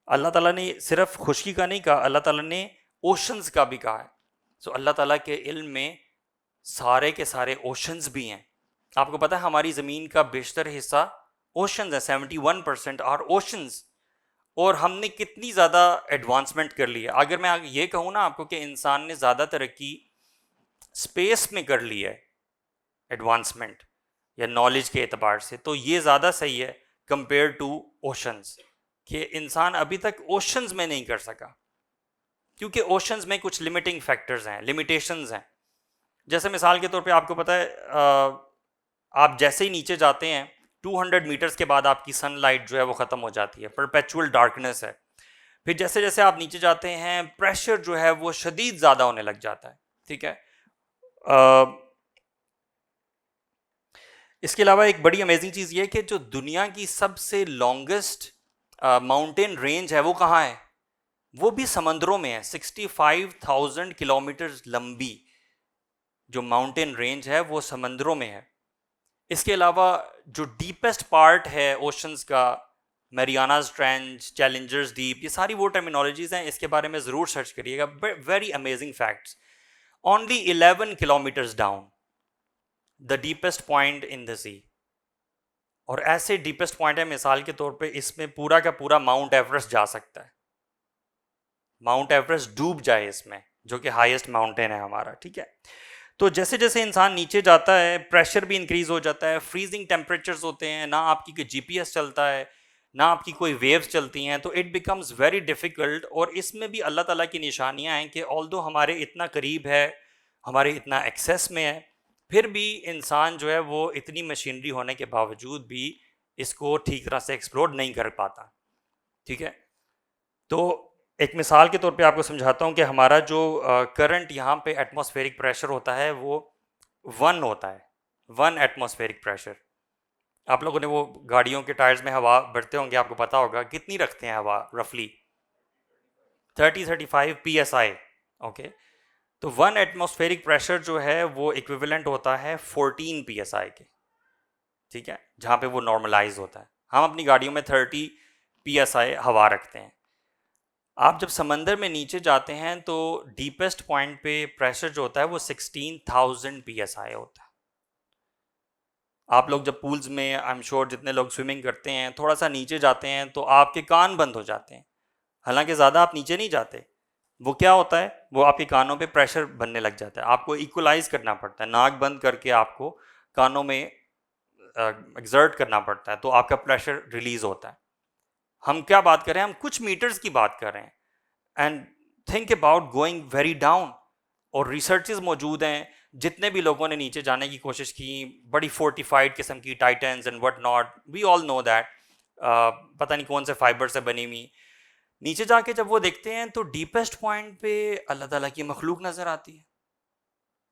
اللہ تعالیٰ نے صرف خشکی کا نہیں کہا, اللہ تعالیٰ نے اوشنز کا بھی کہا ہے. سو اللہ تعالیٰ کے علم میں سارے کے سارے اوشنز بھی ہیں. آپ کو پتہ ہے ہماری زمین کا بیشتر حصہ اوشنز ہے, 71% آر اوشنز. اور ہم نے کتنی زیادہ ایڈوانسمنٹ کر لی ہے. اگر میں یہ کہوں نا آپ کو کہ انسان نے زیادہ ترقی اسپیس میں کر لی ہے, ایڈوانسمنٹ یا نالج کے اعتبار سے, تو یہ زیادہ صحیح ہے کمپیئر ٹو اوشنز, کہ انسان ابھی تک اوشنز میں نہیں کر سکا, کیونکہ اوشنز میں کچھ لمیٹنگ فیکٹرز ہیں, لمیٹیشنز ہیں. جیسے مثال کے طور پہ آپ کو پتہ ہے آپ جیسے ہی نیچے جاتے ہیں 200 میٹرز کے بعد آپ کی سن لائٹ جو ہے وہ ختم ہو جاتی ہے, پرپیچول ڈارکنیس ہے. پھر جیسے جیسے آپ نیچے جاتے ہیں پریشر جو ہے وہ شدید زیادہ ہونے لگ جاتا ہے, ٹھیک ہے. اس کے علاوہ ایک بڑی امیزنگ چیز یہ ہے کہ جو دنیا کی سب سے لانگسٹ ماؤنٹین رینج ہے وہ کہاں ہے؟ وہ بھی سمندروں میں ہے. 65,000 کلومیٹر لمبی جو ماؤنٹین رینج ہے وہ سمندروں میں ہے. اس کے علاوہ جو ڈیپسٹ پارٹ ہے اوشنز کا، میریاناز ٹرینچ، چیلنجرز ڈیپ، یہ ساری وہ ٹرمینالوجیز ہیں، اس کے بارے میں ضرور سرچ کریے گا. Very amazing facts. Only 11 kilometres down the deepest point in the sea. اور ایسے ڈیپسٹ پوائنٹ ہے، مثال کے طور پہ اس میں پورا کا پورا ماؤنٹ ایوریسٹ جا سکتا ہے. ماؤنٹ ایوریسٹ ڈوب جائے اس میں، جو کہ ہائیسٹ ماؤنٹین ہے ہمارا. ٹھیک ہے، تو جیسے جیسے انسان نیچے جاتا ہے پریشر بھی انکریز ہو جاتا ہے، فریزنگ ٹیمپریچرز ہوتے ہیں، نہ آپ کی کوئی جی پی ایس چلتا ہے، نہ آپ کی کوئی ویوز چلتی ہیں، تو اٹ بیکمز ویری ڈیفیکلٹ. اور اس میں بھی اللہ تعالیٰ کی نشانیاں ہیں کہ آلدو ہمارے اتنا قریب ہے، ہمارے اتنا ایکسیس میں ہے، پھر بھی انسان جو ہے وہ اتنی مشینری ہونے کے باوجود بھی اس کو ٹھیک طرح سے ایکسپلور نہیں کر پاتا. ٹھیک ہے، تو ایک مثال کے طور پہ آپ کو سمجھاتا ہوں کہ ہمارا جو کرنٹ یہاں پہ ایٹماسفیرک پریشر ہوتا ہے وہ 1 ہوتا ہے، 1 ایٹماسفیرک پریشر. آپ لوگوں نے وہ گاڑیوں کے ٹائرز میں ہوا بھرتے ہوں گے، آپ کو پتا ہوگا کتنی رکھتے ہیں ہوا رفلی 35 پی ایس آئی. اوکے، تو 1 ایٹماسفیرک پریشر جو ہے وہ ایکویولنٹ ہوتا ہے 14 پی ایس آئی کے. ٹھیک ہے، جہاں پہ وہ نارملائز ہوتا ہے. ہم اپنی گاڑیوں میں 30 پی ایس آئی ہوا رکھتے ہیں. آپ جب سمندر میں نیچے جاتے ہیں تو ڈیپسٹ پوائنٹ پہ پریشر جو ہوتا ہے وہ 16,000 پی ایس آئی ہوتا ہے. آپ لوگ جب پولز میں آئی ایم شیور جتنے لوگ سوئمنگ کرتے ہیں تھوڑا سا نیچے جاتے ہیں تو آپ کے کان بند ہو جاتے ہیں، حالانکہ زیادہ آپ نیچے نہیں جاتے. وہ کیا ہوتا ہے، وہ آپ کے کانوں پہ پریشر بننے لگ جاتا ہے. آپ کو ایکولائز کرنا پڑتا ہے، ناک بند کر کے آپ کو کانوں میں ایگزرٹ کرنا پڑتا ہے، تو آپ کا پریشر ریلیز ہوتا ہے. ہم کیا بات کر رہے ہیں، ہم کچھ میٹرز کی بات کر رہے ہیں. And think about going very down. اور ریسرچز موجود ہیں، جتنے بھی لوگوں نے نیچے جانے کی کوشش کی، بڑی فورٹیفائڈ قسم کی titans and what not, we all know that, پتہ نہیں کون سے فائبر سے بنی ہوئی. نیچے جا کے جب وہ دیکھتے ہیں تو ڈیپسٹ پوائنٹ پہ اللہ تعالیٰ کی مخلوق نظر آتی ہے،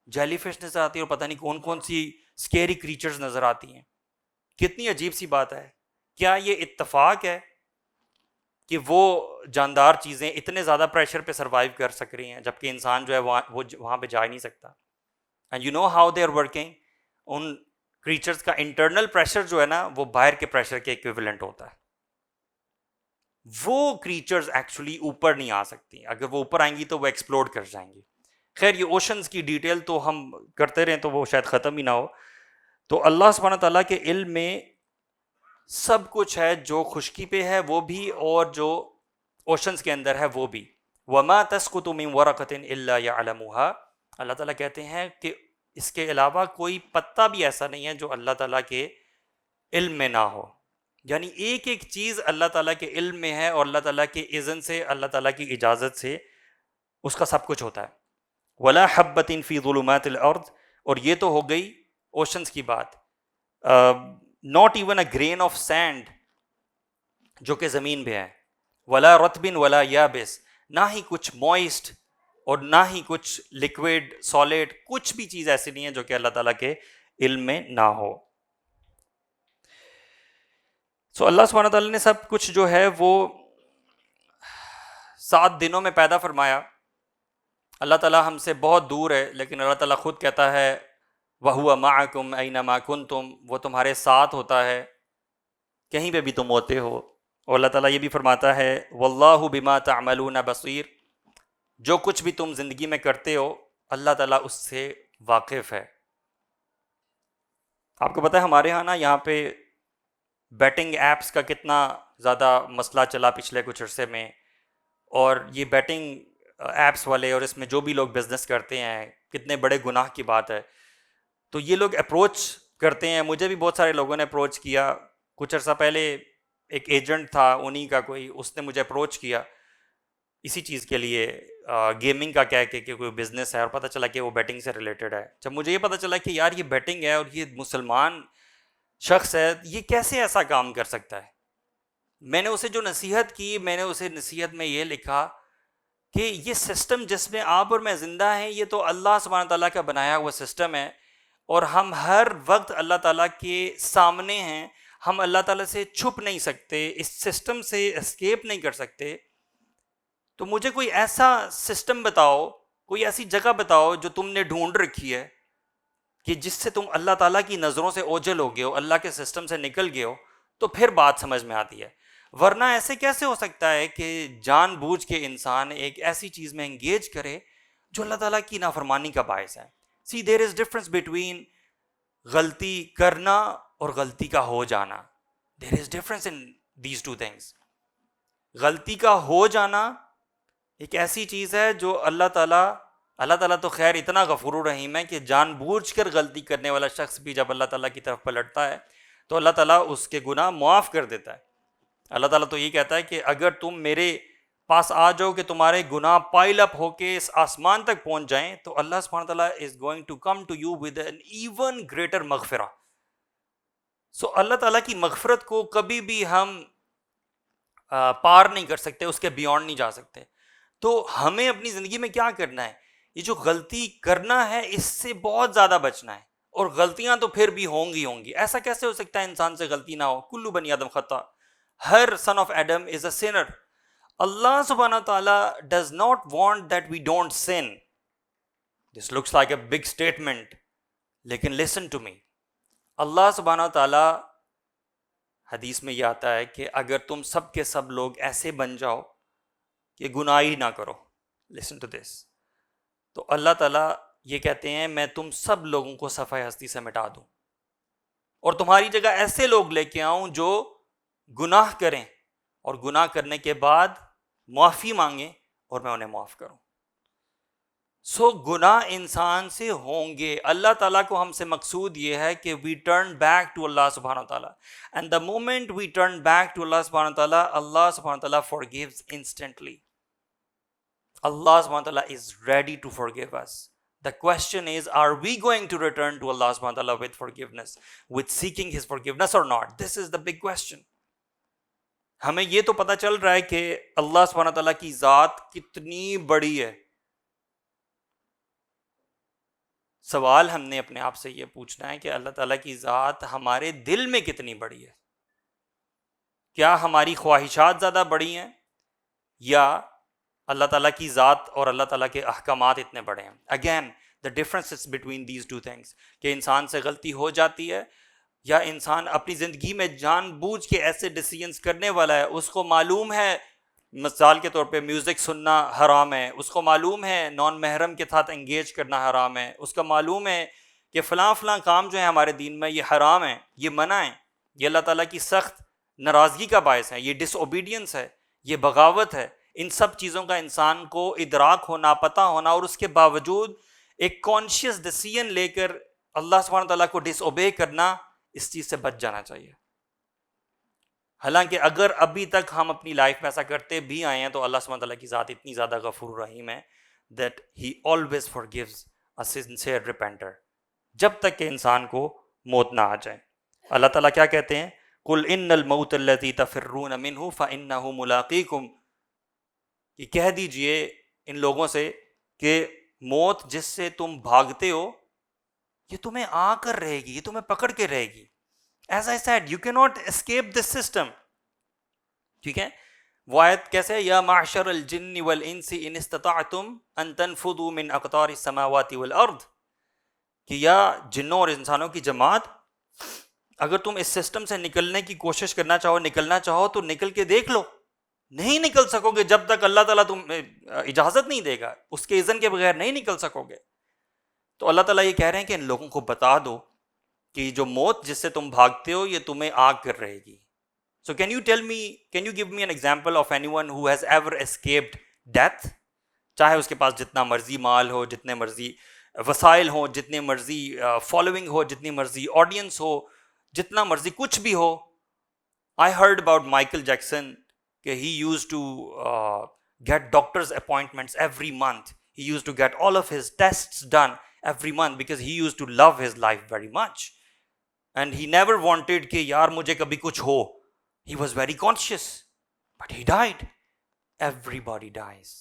جیلی فش نظر آتی ہے، اور پتہ نہیں کون کون سی اسکیری کریچرز نظر آتی ہیں. کتنی عجیب سی بات ہے. کیا یہ اتفاق ہے کہ وہ جاندار چیزیں اتنے زیادہ پریشر پہ سروائیو کر سک رہی ہیں جبکہ انسان جو ہے وہاں پہ جا ہی نہیں سکتا؟ And you know how they are working. ان کریچرز کا انٹرنل پریشر جو ہے نا وہ باہر کے پریشر کے ایکویولنٹ ہوتا ہے. وہ کریچرز ایکچولی اوپر نہیں آ سکتی، اگر وہ اوپر آئیں گی تو وہ ایکسپلوڈ کر جائیں گی. خیر، یہ اوشنز کی ڈیٹیل تو ہم کرتے رہیں تو وہ شاید ختم ہی نہ ہو. تو اللہ سبحانہ تعالیٰ کے علم میں سب کچھ ہے، جو خشکی پہ ہے وہ بھی اور جو اوشنز کے اندر ہے وہ بھی. وما تسقط من ورقۃ الا يعلمها. اللہ تعالیٰ کہتے ہیں کہ اس کے علاوہ کوئی پتا بھی ایسا نہیں ہے جو اللہ تعالیٰ کے علم میں نہ ہو. یعنی ایک ایک چیز اللہ تعالیٰ کے علم میں ہے، اور اللہ تعالیٰ کے اذن سے، اللہ تعالیٰ کی اجازت سے اس کا سب کچھ ہوتا ہے. ولا حبۃ فی ظلمات الارض. اور یہ تو ہو گئی اوشنز کی بات. Not even a green of send جو کہ زمین پہ ہے. ولا رطب ولا یابس. نہ ہی کچھ موئسٹ اور نہ ہی کچھ لکوڈ سالڈ، کچھ بھی چیز ایسی نہیں ہے جو کہ اللہ تعالیٰ کے علم میں نہ ہو. سو اللہ سبحانہ تعالیٰ نے سب کچھ جو ہے وہ 7 دنوں میں پیدا فرمایا. اللہ تعالیٰ ہم سے بہت دور ہے، لیکن اللہ تعالیٰ خود کہتا ہے وَهُوَ مَعَكُمْ أَيْنَمَا كُنْتُمْ. وہ تمہارے ساتھ ہوتا ہے کہیں پہ بھی تم ہوتے ہو. اور اللہ تعالیٰ یہ بھی فرماتا ہے وَاللَّهُ بِمَا تَعْمَلُونَ بَصِيرٌ. جو کچھ بھی تم زندگی میں کرتے ہو اللہ تعالیٰ اس سے واقف ہے. آپ کو پتہ ہے ہمارے ہاں نا یہاں پہ بیٹنگ ایپس کا کتنا زیادہ مسئلہ چلا پچھلے کچھ عرصے میں. اور یہ بیٹنگ ایپس والے اور اس میں جو بھی لوگ بزنس کرتے ہیں، کتنے بڑے گناہ کی بات ہے. تو یہ لوگ اپروچ کرتے ہیں، مجھے بھی بہت سارے لوگوں نے اپروچ کیا. کچھ عرصہ پہلے ایک ایجنٹ تھا انہی کا کوئی، اس نے مجھے اپروچ کیا اسی چیز کے لیے، گیمنگ کا کہہ کے کہ کوئی بزنس ہے، اور پتہ چلا کہ وہ بیٹنگ سے ریلیٹڈ ہے. جب مجھے یہ پتہ چلا کہ یار یہ بیٹنگ ہے اور یہ مسلمان شخص ہے، یہ کیسے ایسا کام کر سکتا ہے، میں نے اسے جو نصیحت کی، میں نے اسے نصیحت میں یہ لکھا کہ یہ سسٹم جس میں آپ اور میں زندہ ہیں یہ تو اللہ سبحانہ تعالیٰ کا بنایا ہوا سسٹم ہے، اور ہم ہر وقت اللہ تعالیٰ کے سامنے ہیں، ہم اللہ تعالیٰ سے چھپ نہیں سکتے، اس سسٹم سے اسکیپ نہیں کر سکتے. تو مجھے کوئی ایسا سسٹم بتاؤ، کوئی ایسی جگہ بتاؤ جو تم نے ڈھونڈ رکھی ہے کہ جس سے تم اللہ تعالیٰ کی نظروں سے اوجھل ہو گئے ہو، اللہ کے سسٹم سے نکل گئے ہو، تو پھر بات سمجھ میں آتی ہے. ورنہ ایسے کیسے ہو سکتا ہے کہ جان بوجھ کے انسان ایک ایسی چیز میں انگیج کرے جو اللہ تعالیٰ کی نافرمانی کا باعث ہے. سی دیر از ڈفرنس بٹوین غلطی کرنا اور غلطی کا ہو جانا. There is difference in these two things. غلطی کا ہو جانا ایک ایسی چیز ہے جو اللہ تعالیٰ تو خیر اتنا غفور الرحیم ہے کہ جان بوجھ کر غلطی کرنے والا شخص بھی جب اللہ تعالیٰ کی طرف پلٹتا ہے تو اللہ تعالیٰ اس کے گناہ معاف کر دیتا ہے. اللہ تعالیٰ تو یہ کہتا ہے کہ اگر تم میرے پاس آ جاؤ کہ تمہارے گناہ پائل اپ ہو کے اس آسمان تک پہنچ جائیں تو اللہ سبحانہ تعالیٰ is going to come to you with an even greater مغفرہ. سو اللہ تعالیٰ کی مغفرت کو کبھی بھی ہم پار نہیں کر سکتے، اس کے بیونڈ نہیں جا سکتے. تو ہمیں اپنی زندگی میں کیا کرنا ہے؟ یہ جو غلطی کرنا ہے اس سے بہت زیادہ بچنا ہے. اور غلطیاں تو پھر بھی ہوں گی. ایسا کیسے ہو سکتا ہے انسان سے غلطی نہ ہو؟ کلو بنی آدم خطا، ہر son of Adam is a sinner. Allah سبحانہ تعالیٰ does not want that we don't sin. This looks like a big statement, لیکن لسن ٹو می. اللہ سبحانہ تعالیٰ، حدیث میں یہ آتا ہے کہ اگر تم سب کے سب لوگ ایسے بن جاؤ کہ گناہ ہی نہ کرو، لسن ٹو دس، تو اللہ تعالیٰ یہ کہتے ہیں میں تم سب لوگوں کو صفحہ ہستی سے مٹا دوں اور تمہاری جگہ ایسے لوگ لے کے آؤں جو گناہ کریں اور گناہ کرنے کے بعد معافی مانگیں اور میں انہیں معاف کروں. سو گناہ انسان سے ہوں گے. اللہ تعالیٰ کو ہم سے مقصود یہ ہے کہ we turn back to Allah سبحانہ تعالیٰ. And the moment we turn back to Allah سبحانہ تعالیٰ، اللہ سبحانہ تعالیٰ forgives instantly. Allah subhanahu wa ta'ala is ready to forgive us. The question is, are we going to return to Allah subhanahu wa ta'ala with forgiveness, with seeking His forgiveness or not? This is the big question. ہمیں یہ تو پتہ چل رہا ہے کہ اللہ سبحانہ wa ta'ala کی ذات کتنی بڑی ہے. سوال ہم نے اپنے آپ سے یہ پوچھنا ہے کہ اللہ تعالیٰ کی ذات ہمارے دل میں کتنی بڑی ہے. کیا ہماری خواہشات زیادہ بڑی ہیں یا اللہ تعالیٰ کی ذات اور اللہ تعالیٰ کے احکامات اتنے بڑے ہیں؟ Again the difference is between these two things, کہ انسان سے غلطی ہو جاتی ہے یا انسان اپنی زندگی میں جان بوجھ کے ایسے ڈیسیژنس کرنے والا ہے. اس کو معلوم ہے مثال کے طور پہ میوزک سننا حرام ہے، اس کو معلوم ہے نان محرم کے ساتھ انگیج کرنا حرام ہے، اس کا معلوم ہے کہ فلاں کام جو ہے ہمارے دین میں یہ حرام ہے، یہ منع ہے، یہ اللہ تعالیٰ کی سخت ناراضگی کا باعث ہے، یہ ڈس اوبیڈینس ہے، یہ بغاوت ہے. ان سب چیزوں کا انسان کو ادراک ہونا، پتہ ہونا، اور اس کے باوجود ایک کانشیس ڈیسیژن لے کر اللہ سبحانہ تعالیٰ کو ڈس اوبے کرنا، اس چیز سے بچ جانا چاہیے. حالانکہ اگر ابھی تک ہم اپنی لائف میں ایسا کرتے بھی آئے ہیں تو اللہ سبحانہ تعالیٰ کی ذات اتنی زیادہ غفور رحیم ہے that he always forgives a sincere repenter، جب تک کہ انسان کو موت نہ آ جائے. اللہ تعالیٰ کیا کہتے ہیں؟ قُلْ إِنَّ الْمَوْتَ الَّذِي تَفِرُّونَ مِنْهُ فَإِنَّهُ مُلَاقِيكُمْ، کہ کہہ دیجئے ان لوگوں سے کہ موت جس سے تم بھاگتے ہو یہ تمہیں آ کر رہے گی، یہ تمہیں پکڑ کے رہے گی. As I said, you cannot escape this system. ٹھیک ہے؟ وہ آیت کیسے ہے؟ یا معشر الجن والانس ان استطعتم ان تنفذوا من اقطار السماوات والارض، کہ یا جنوں اور انسانوں کی جماعت، اگر تم اس سسٹم سے نکلنے کی کوشش کرنا چاہو، نکلنا چاہو تو نکل کے دیکھ لو. نہیں نکل سکو گے جب تک اللہ تعالیٰ تم اجازت نہیں دے گا، اس کے اذن کے بغیر نہیں نکل سکو گے. تو اللہ تعالیٰ یہ کہہ رہے ہیں کہ ان لوگوں کو بتا دو کہ جو موت جس سے تم بھاگتے ہو یہ تمہیں آگ کر رہے گی. So can you give me an example of anyone who has ever escaped death؟ چاہے اس کے پاس جتنا مرضی مال ہو، جتنے مرضی وسائل ہوں، جتنے مرضی فالوئنگ ہو، جتنی مرضی آڈینس ہو، جتنا مرضی کچھ بھی ہو. I heard about Michael Jackson کہ he used to get doctor's appointments every month. He used to get all of his tests done every month because he used to love his life very much. And he never wanted کہ یار مجھے کبھی کچھ ہو. He was very conscious, but he died. Everybody dies.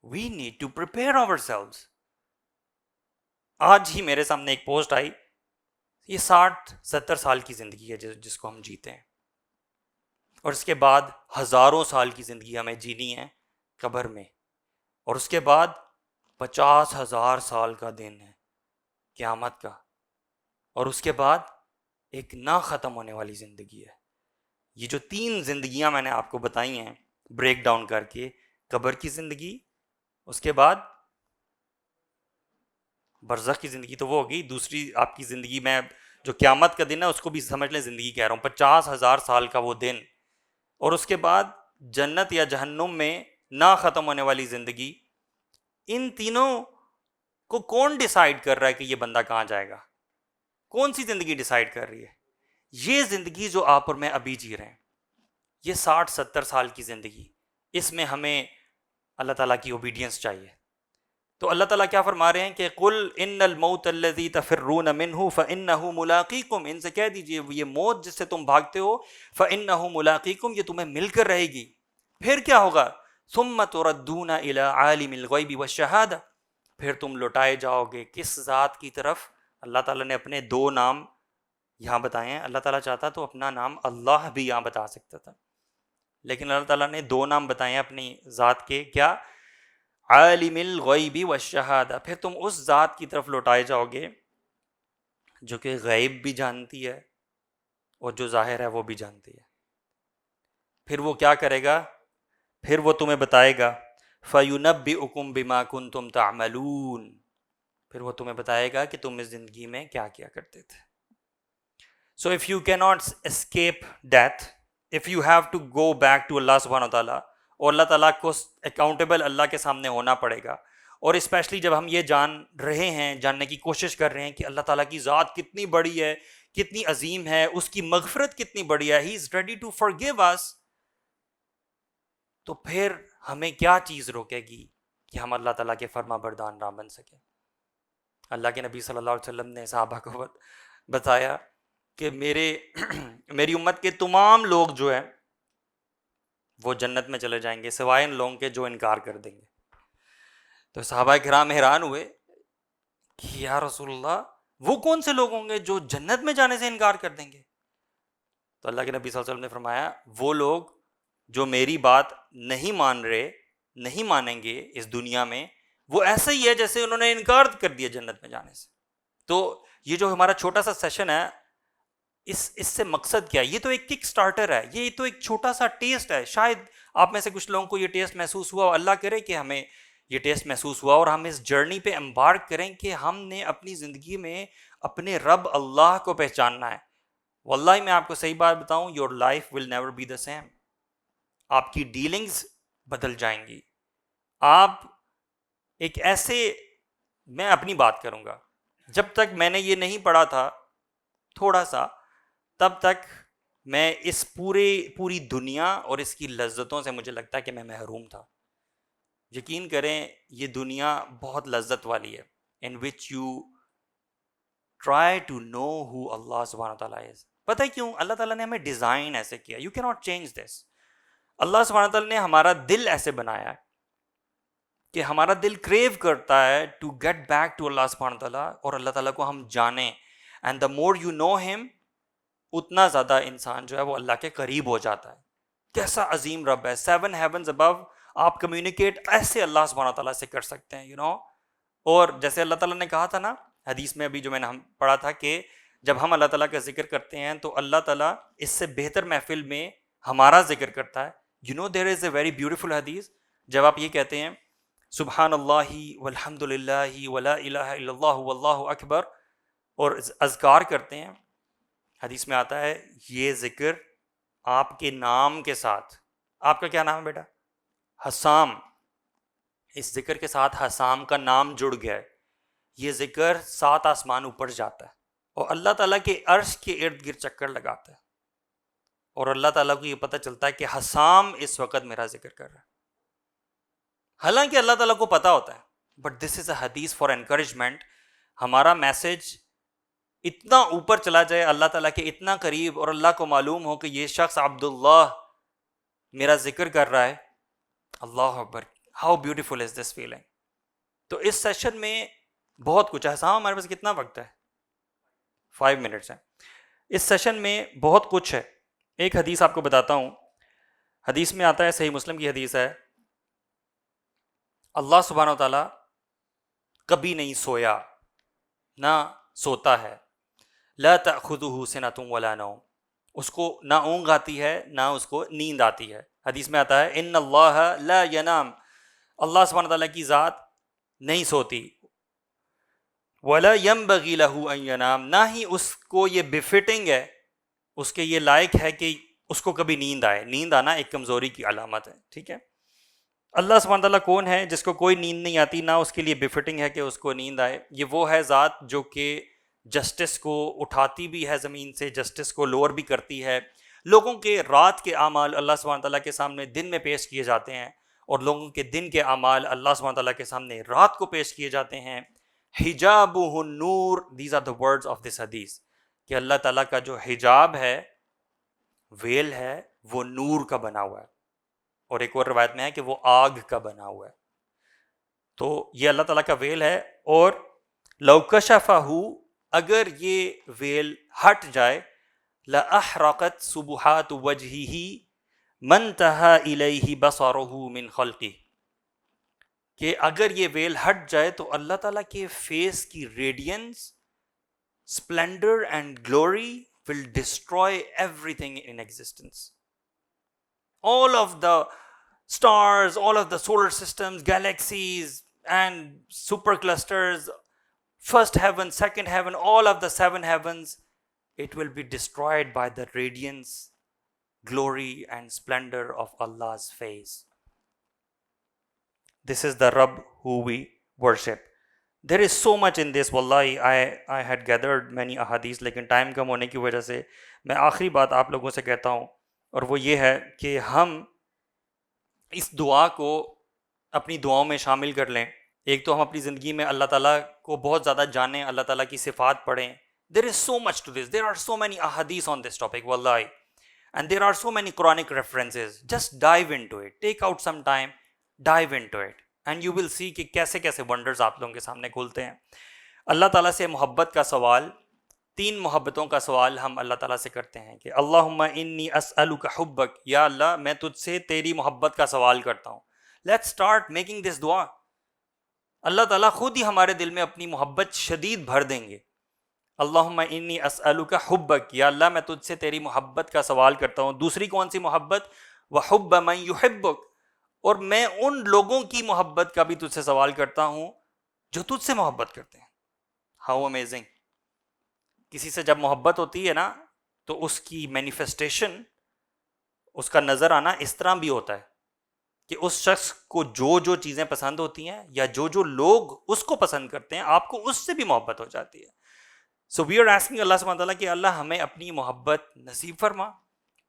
We need to prepare ourselves. آج ہی میرے سامنے ایک post آئی، یہ 60-70 سال کی زندگی ہے جس کو ہم جیتے ہیں، اور اس کے بعد ہزاروں سال کی زندگی ہمیں جینی ہے قبر میں، اور اس کے بعد 50,000 سال کا دن ہے قیامت کا، اور اس کے بعد ایک نہ ختم ہونے والی زندگی ہے۔ یہ جو 3 زندگیاں میں نے آپ کو بتائی ہیں بریک ڈاؤن کر کے، قبر کی زندگی، اس کے بعد برزخ کی زندگی تو وہ ہوگی، دوسری آپ کی زندگی میں جو قیامت کا دن ہے اس کو بھی سمجھ لیں زندگی کہہ رہا ہوں، 50,000 سال کا وہ دن، اور اس کے بعد جنت یا جہنم میں نہ ختم ہونے والی زندگی۔ ان تینوں کو کون ڈیسائیڈ کر رہا ہے کہ یہ بندہ کہاں جائے گا؟ کون سی زندگی ڈیسائیڈ کر رہی ہے؟ یہ زندگی جو آپ اور میں ابھی جی رہے ہیں، یہ 60-70 سال کی زندگی، اس میں ہمیں اللہ تعالیٰ کی اوبیڈینس چاہیے۔ تو اللہ تعالیٰ کیا فرما رہے ہیں کہ قُلْ إِنَّ الْمَوْتَ الَّذِي تَفِرُّونَ مِنْهُ فَإِنَّهُ مُلَاقِيكُمْ، ان سے کہہ دیجئے یہ موت جس سے تم بھاگتے ہو، فَإِنَّهُ مُلَاقِيكُمْ، یہ تمہیں مل کر رہے گی۔ پھر کیا ہوگا؟ ثُمَّ تُرَدُّونَ إِلَىٰ عَالِمِ الْغَيْبِ وَالشَّهَادَةِ، پھر تم لوٹائے جاؤ گے کس ذات کی طرف؟ اللہ تعالیٰ نے اپنے 2 نام یہاں بتائے ہیں۔ اللہ تعالیٰ چاہتا تو اپنا نام اللہ بھی یہاں بتا سکتا تھا، لیکن اللہ تعالیٰ نے 2 نام بتائے ہیں اپنی ذات کے، کیا؟ عالم الغیب والشہادہ، پھر تم اس ذات کی طرف لوٹائے جاؤ گے جو کہ غیب بھی جانتی ہے اور جو ظاہر ہے وہ بھی جانتی ہے۔ پھر وہ کیا کرے گا؟ پھر وہ تمہیں بتائے گا فَيُنَبِّئُكُم بِمَا كُنتُمْ تَعْمَلُونَ، پھر وہ تمہیں بتائے گا کہ تم اس زندگی میں کیا کیا کرتے تھے۔ So if you cannot escape death, if you have to go back to Allah subhanahu wa ta'ala، اور اللہ تعالیٰ کو اکاؤنٹیبل اللہ کے سامنے ہونا پڑے گا، اور اسپیشلی جب ہم یہ جان رہے ہیں، جاننے کی کوشش کر رہے ہیں کہ اللہ تعالیٰ کی ذات کتنی بڑی ہے، کتنی عظیم ہے، اس کی مغفرت کتنی بڑی ہے، He is ready to forgive us، تو پھر ہمیں کیا چیز روکے گی کہ ہم اللہ تعالیٰ کے فرما بردار نہ بن سکیں؟ اللہ کے نبی صلی اللہ علیہ وسلم نے صحابہ کو بتایا کہ میری امت کے تمام لوگ جو ہیں وہ جنت میں چلے جائیں گے سوائے ان لوگوں کے جو انکار کر دیں گے۔ تو صحابہ کرام حیران ہوئے کہ یا رسول اللہ، وہ کون سے لوگ ہوں گے جو جنت میں جانے سے انکار کر دیں گے؟ تو اللہ کے نبی صلی اللہ علیہ وسلم نے فرمایا، وہ لوگ جو میری بات نہیں مان رہے، نہیں مانیں گے اس دنیا میں، وہ ایسا ہی ہے جیسے انہوں نے انکار کر دیا جنت میں جانے سے۔ تو یہ جو ہمارا چھوٹا سا سیشن ہے، اس سے مقصد کیا ہے؟ یہ تو ایک کک سٹارٹر ہے، یہ تو ایک چھوٹا سا ٹیسٹ ہے۔ شاید آپ میں سے کچھ لوگوں کو یہ ٹیسٹ محسوس ہوا، اللہ کرے کہ ہمیں یہ ٹیسٹ محسوس ہوا اور ہم اس جرنی پہ امبارک کریں کہ ہم نے اپنی زندگی میں اپنے رب اللہ کو پہچاننا ہے۔ واللہ میں آپ کو صحیح بات بتاؤں، your life will never be the same, آپ کی ڈیلنگز بدل جائیں گی۔ آپ ایک ایسے، میں اپنی بات کروں گا، جب تک میں نے یہ نہیں پڑھا تھا تھوڑا سا، تب تک میں اس پوری دنیا اور اس کی لذتوں سے مجھے لگتا ہے کہ میں محروم تھا۔ یقین کریں یہ دنیا بہت لذت والی ہے، in which you try to know who Allah subhanahu wa ta'ala is۔ پتہ ہے کیوں؟ اللہ تعالیٰ نے ہمیں ڈیزائن ایسے کیا، you cannot change this۔ اللہ سبحانہ تعالیٰ نے ہمارا دل ایسے بنایا ہے کہ ہمارا دل کریو کرتا ہے to get back to اللہ سبحانہ تعالیٰ، اور اللہ تعالیٰ کو ہم جانیں، and the more you know him، اتنا زیادہ انسان جو ہے وہ اللہ کے قریب ہو جاتا ہے۔ کیسا عظیم رب ہے، 7 heavens above، آپ کمیونیکیٹ ایسے اللہ سبحانہ تعالیٰ سے کر سکتے ہیں اور جیسے اللہ تعالیٰ نے کہا تھا نا حدیث میں ابھی جو میں نے ہم پڑھا تھا کہ جب ہم اللہ تعالیٰ کا ذکر کرتے ہیں تو اللہ تعالیٰ اس سے بہتر محفل میں ہمارا ذکر کرتا ہے۔ there is a very beautiful حدیث، جب آپ یہ کہتے ہیں سبحان اللہ والحمد للہ ولا الہ الا اللہ واللہ اکبر اور اذکار کرتے ہیں، حدیث میں آتا ہے یہ ذکر آپ کے نام کے ساتھ، آپ کا کیا نام ہے بیٹا؟ حسام، اس ذکر کے ساتھ حسام کا نام جڑ گیا ہے، یہ ذکر 7 آسمان اوپر جاتا ہے اور اللہ تعالیٰ کے عرش کے ارد گرد چکر لگاتا ہے، اور اللہ تعالیٰ کو یہ پتہ چلتا ہے کہ حسام اس وقت میرا ذکر کر رہا ہے، حالانکہ اللہ تعالیٰ کو پتہ ہوتا ہے، بٹ دس از اے حدیث فار انکریجمنٹ۔ ہمارا میسج اتنا اوپر چلا جائے اللہ تعالیٰ کے اتنا قریب، اور اللہ کو معلوم ہو کہ یہ شخص عبداللہ میرا ذکر کر رہا ہے، اللہ اکبر، how beautiful is this feeling. تو اس سیشن میں بہت کچھ ہے. ہاں ہمارے پاس کتنا وقت ہے؟ 5 منٹس ہیں. اس سیشن میں بہت کچھ ہے. ایک حدیث آپ کو بتاتا ہوں. حدیث میں آتا ہے، صحیح مسلم کی حدیث ہے، اللہ سبحانہ و تعالیٰ کبھی نہیں سویا نہ سوتا ہے. لا تأخذہ سنۃ ولا نوم، اس کو نہ اونگ آتی ہے نہ اس کو نیند آتی ہے. حدیث میں آتا ہے ان اللہ لا ینام، اللہ سبحانہ تعالیٰ کی ذات نہیں سوتی. ولا ينبغي له ان ینام، نہ ہی اس کو یہ بفٹنگ ہے، اس کے یہ لائق ہے کہ اس کو کبھی نیند آئے. نیند آنا ایک کمزوری کی علامت ہے. ٹھیک ہے. اللہ سبحانہ تعالیٰ کون ہے جس کو کوئی نیند نہیں آتی، نہ اس کے لیے بفٹنگ ہے کہ اس کو نیند آئے. یہ وہ ہے ذات جو کہ جسٹس کو اٹھاتی بھی ہے زمین سے، جسٹس کو لوور بھی کرتی ہے. لوگوں کے رات کے اعمال اللہ سبحانہ تعالیٰ کے سامنے دن میں پیش کیے جاتے ہیں، اور لوگوں کے دن کے اعمال اللہ سبحانہ تعالیٰ کے سامنے رات کو پیش کیے جاتے ہیں. حجابہ النور، these are the words of this حدیث، کہ اللہ تعالیٰ کا جو حجاب ہے، ویل ہے، وہ نور کا بنا ہوا ہے. اور ایک اور روایت میں ہے کہ وہ آگ کا بنا ہوا ہے. تو یہ اللہ تعالیٰ کا ویل ہے. اور لو کشفہ، اگر یہ ویل ہٹ جائے، لأحرقت سبحات وجہہ منتہا الیہ بصرہ من خلقہ، کہ اگر یہ ویل ہٹ جائے تو اللہ تعالیٰ کے فیس کی readiness, splendor and glory will destroy everything in existence. All of the stars, all of the solar systems, galaxies and superclusters, first heaven, second heaven, all of the 7 heavens, it will be destroyed by the radiance, glory and splendor of Allah's face. This is the Rabb who we worship. There is so much in this. Wallahi, I had gathered many ahadith, لیکن time کم ہونے کی وجہ سے میں آخری بات آپ لوگوں سے کہتا ہوں، اور وہ یہ ہے کہ ہم اس دعا کو اپنی دعاؤں میں شامل کر لیں. ایک تو ہم اپنی زندگی میں اللہ تعالیٰ کو بہت زیادہ جانیں، اللہ تعالیٰ کی صفات پڑھیں. There is so much to this. There are so many ahadith on this topic, wallahi. And there are so many Quranic references. Just dive into it. Take out some time, dive into it. And you will see کہ کیسے کیسے wonders آپ لوگوں کے سامنے کھلتے ہیں. اللہ تعالیٰ سے محبت کا سوال، 3 محبتوں کا سوال ہم اللہ تعالیٰ سے کرتے ہیں کہ اللہم انی اسألک حبک، یا اللہ میں تجھ سے تیری محبت کا سوال کرتا ہوں. Let's start making this دعا. اللہ تعالیٰ خود ہی ہمارے دل میں اپنی محبت شدید بھر دیں گے. اللہم انی اسألک حبک، یا اللہ میں تجھ سے تیری محبت کا سوال کرتا ہوں. دوسری کون سی محبت؟ وحب من یحبک، اور میں ان لوگوں کی محبت کا بھی تجھ سے سوال کرتا ہوں جو تجھ سے محبت کرتے ہیں. How amazing. کسی سے جب محبت ہوتی ہے نا تو اس کی مینیفیسٹیشن، اس کا نظر آنا اس طرح بھی ہوتا ہے کہ اس شخص کو جو جو چیزیں پسند ہوتی ہیں یا جو جو لوگ اس کو پسند کرتے ہیں، آپ کو اس سے بھی محبت ہو جاتی ہے. سو وی آر آسکنگ اللہ سبحانہ تعالیٰ کہ اللہ ہمیں اپنی محبت نصیب فرما،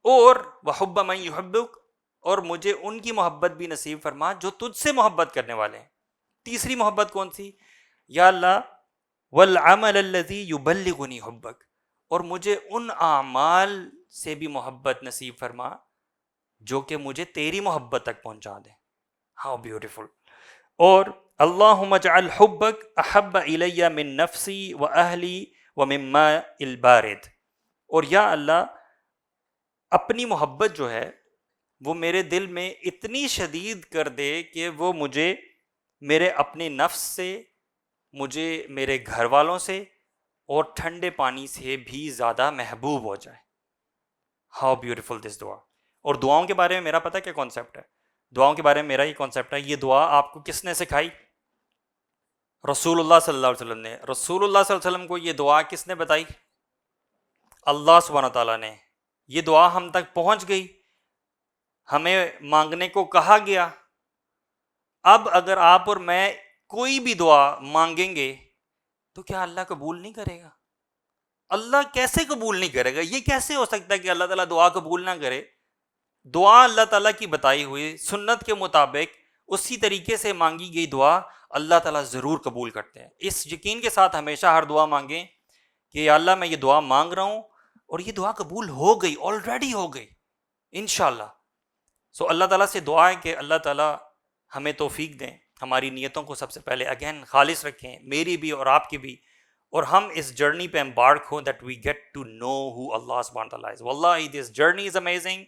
اور وحب من یحبک، اور مجھے ان کی محبت بھی نصیب فرما جو تجھ سے محبت کرنے والے ہیں. تیسری محبت کون سی؟ یا اللہ والعمل الذی یبلغنی حبک، اور مجھے ان اعمال سے بھی محبت نصیب فرما جو کہ مجھے تیری محبت تک پہنچا دیں. How beautiful. اور اللہم اجعل حبک احب الی من نفسی و اہلی و من ماء البارد، اور یا اللہ اپنی محبت جو ہے وہ میرے دل میں اتنی شدید کر دے کہ وہ مجھے میرے اپنے نفس سے، مجھے میرے گھر والوں سے اور ٹھنڈے پانی سے بھی زیادہ محبوب ہو جائے. ہاؤ بیوٹیفل دس دعا. اور دعاؤں کے بارے میں میرا پتہ کیا کانسیپٹ ہے؟ دعاؤں کے بارے میں میرا یہ کانسیپٹ ہے، یہ دعا آپ کو کس نے سکھائی؟ رسول اللہ صلی اللہ علیہ وسلم نے. رسول اللہ صلی اللہ علیہ وسلم کو یہ دعا کس نے بتائی؟ اللہ سبحانہ تعالیٰ نے. یہ دعا ہم تک پہنچ گئی، ہمیں مانگنے کو کہا گیا. اب اگر آپ اور میں کوئی بھی دعا مانگیں گے تو کیا اللہ قبول نہیں کرے گا؟ اللہ کیسے قبول نہیں کرے گا؟ یہ کیسے ہو سکتا ہے کہ اللہ تعالیٰ دعا قبول نہ کرے؟ دعا اللہ تعالیٰ کی بتائی ہوئی سنت کے مطابق اسی طریقے سے مانگی گئی دعا اللہ تعالیٰ ضرور قبول کرتے ہیں. اس یقین کے ساتھ ہمیشہ ہر دعا مانگیں کہ یا اللہ میں یہ دعا مانگ رہا ہوں اور یہ دعا قبول ہو گئی، آلریڈی ہو گئی انشاءاللہ. سو اللہ تعالیٰ سے دعا ہے کہ اللہ تعالیٰ ہمیں توفیق دیں ہماری نیتوں کو سب سے پہلے اگین خالص رکھیں، میری بھی اور آپ کی بھی، اور ہم اس جرنی پہ امبارک ہوں that we get to know who Allah سبحانہ تعالیٰ از. واللہ this journey is amazing,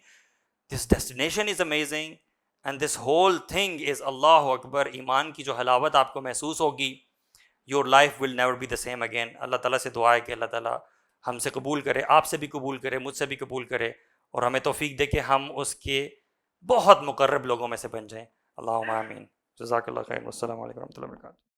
this destination is amazing, and this whole thing is Allah اکبر. ایمان کی جو حلاوت آپ کو محسوس ہوگی، your life will never be the same again. Allah تعالیٰ سے دعا ہے کہ اللہ تعالیٰ ہم سے قبول کرے، آپ سے بھی قبول کرے، مجھ سے بھی قبول کرے، اور ہمیں توفیق دے کہ ہم اس کے بہت مقرب لوگوں میں سے بن جائیں. اللہم آمین. جزاک اللہ خیر. والسلام علیکم ورحمۃ اللہ وبرکاتہ.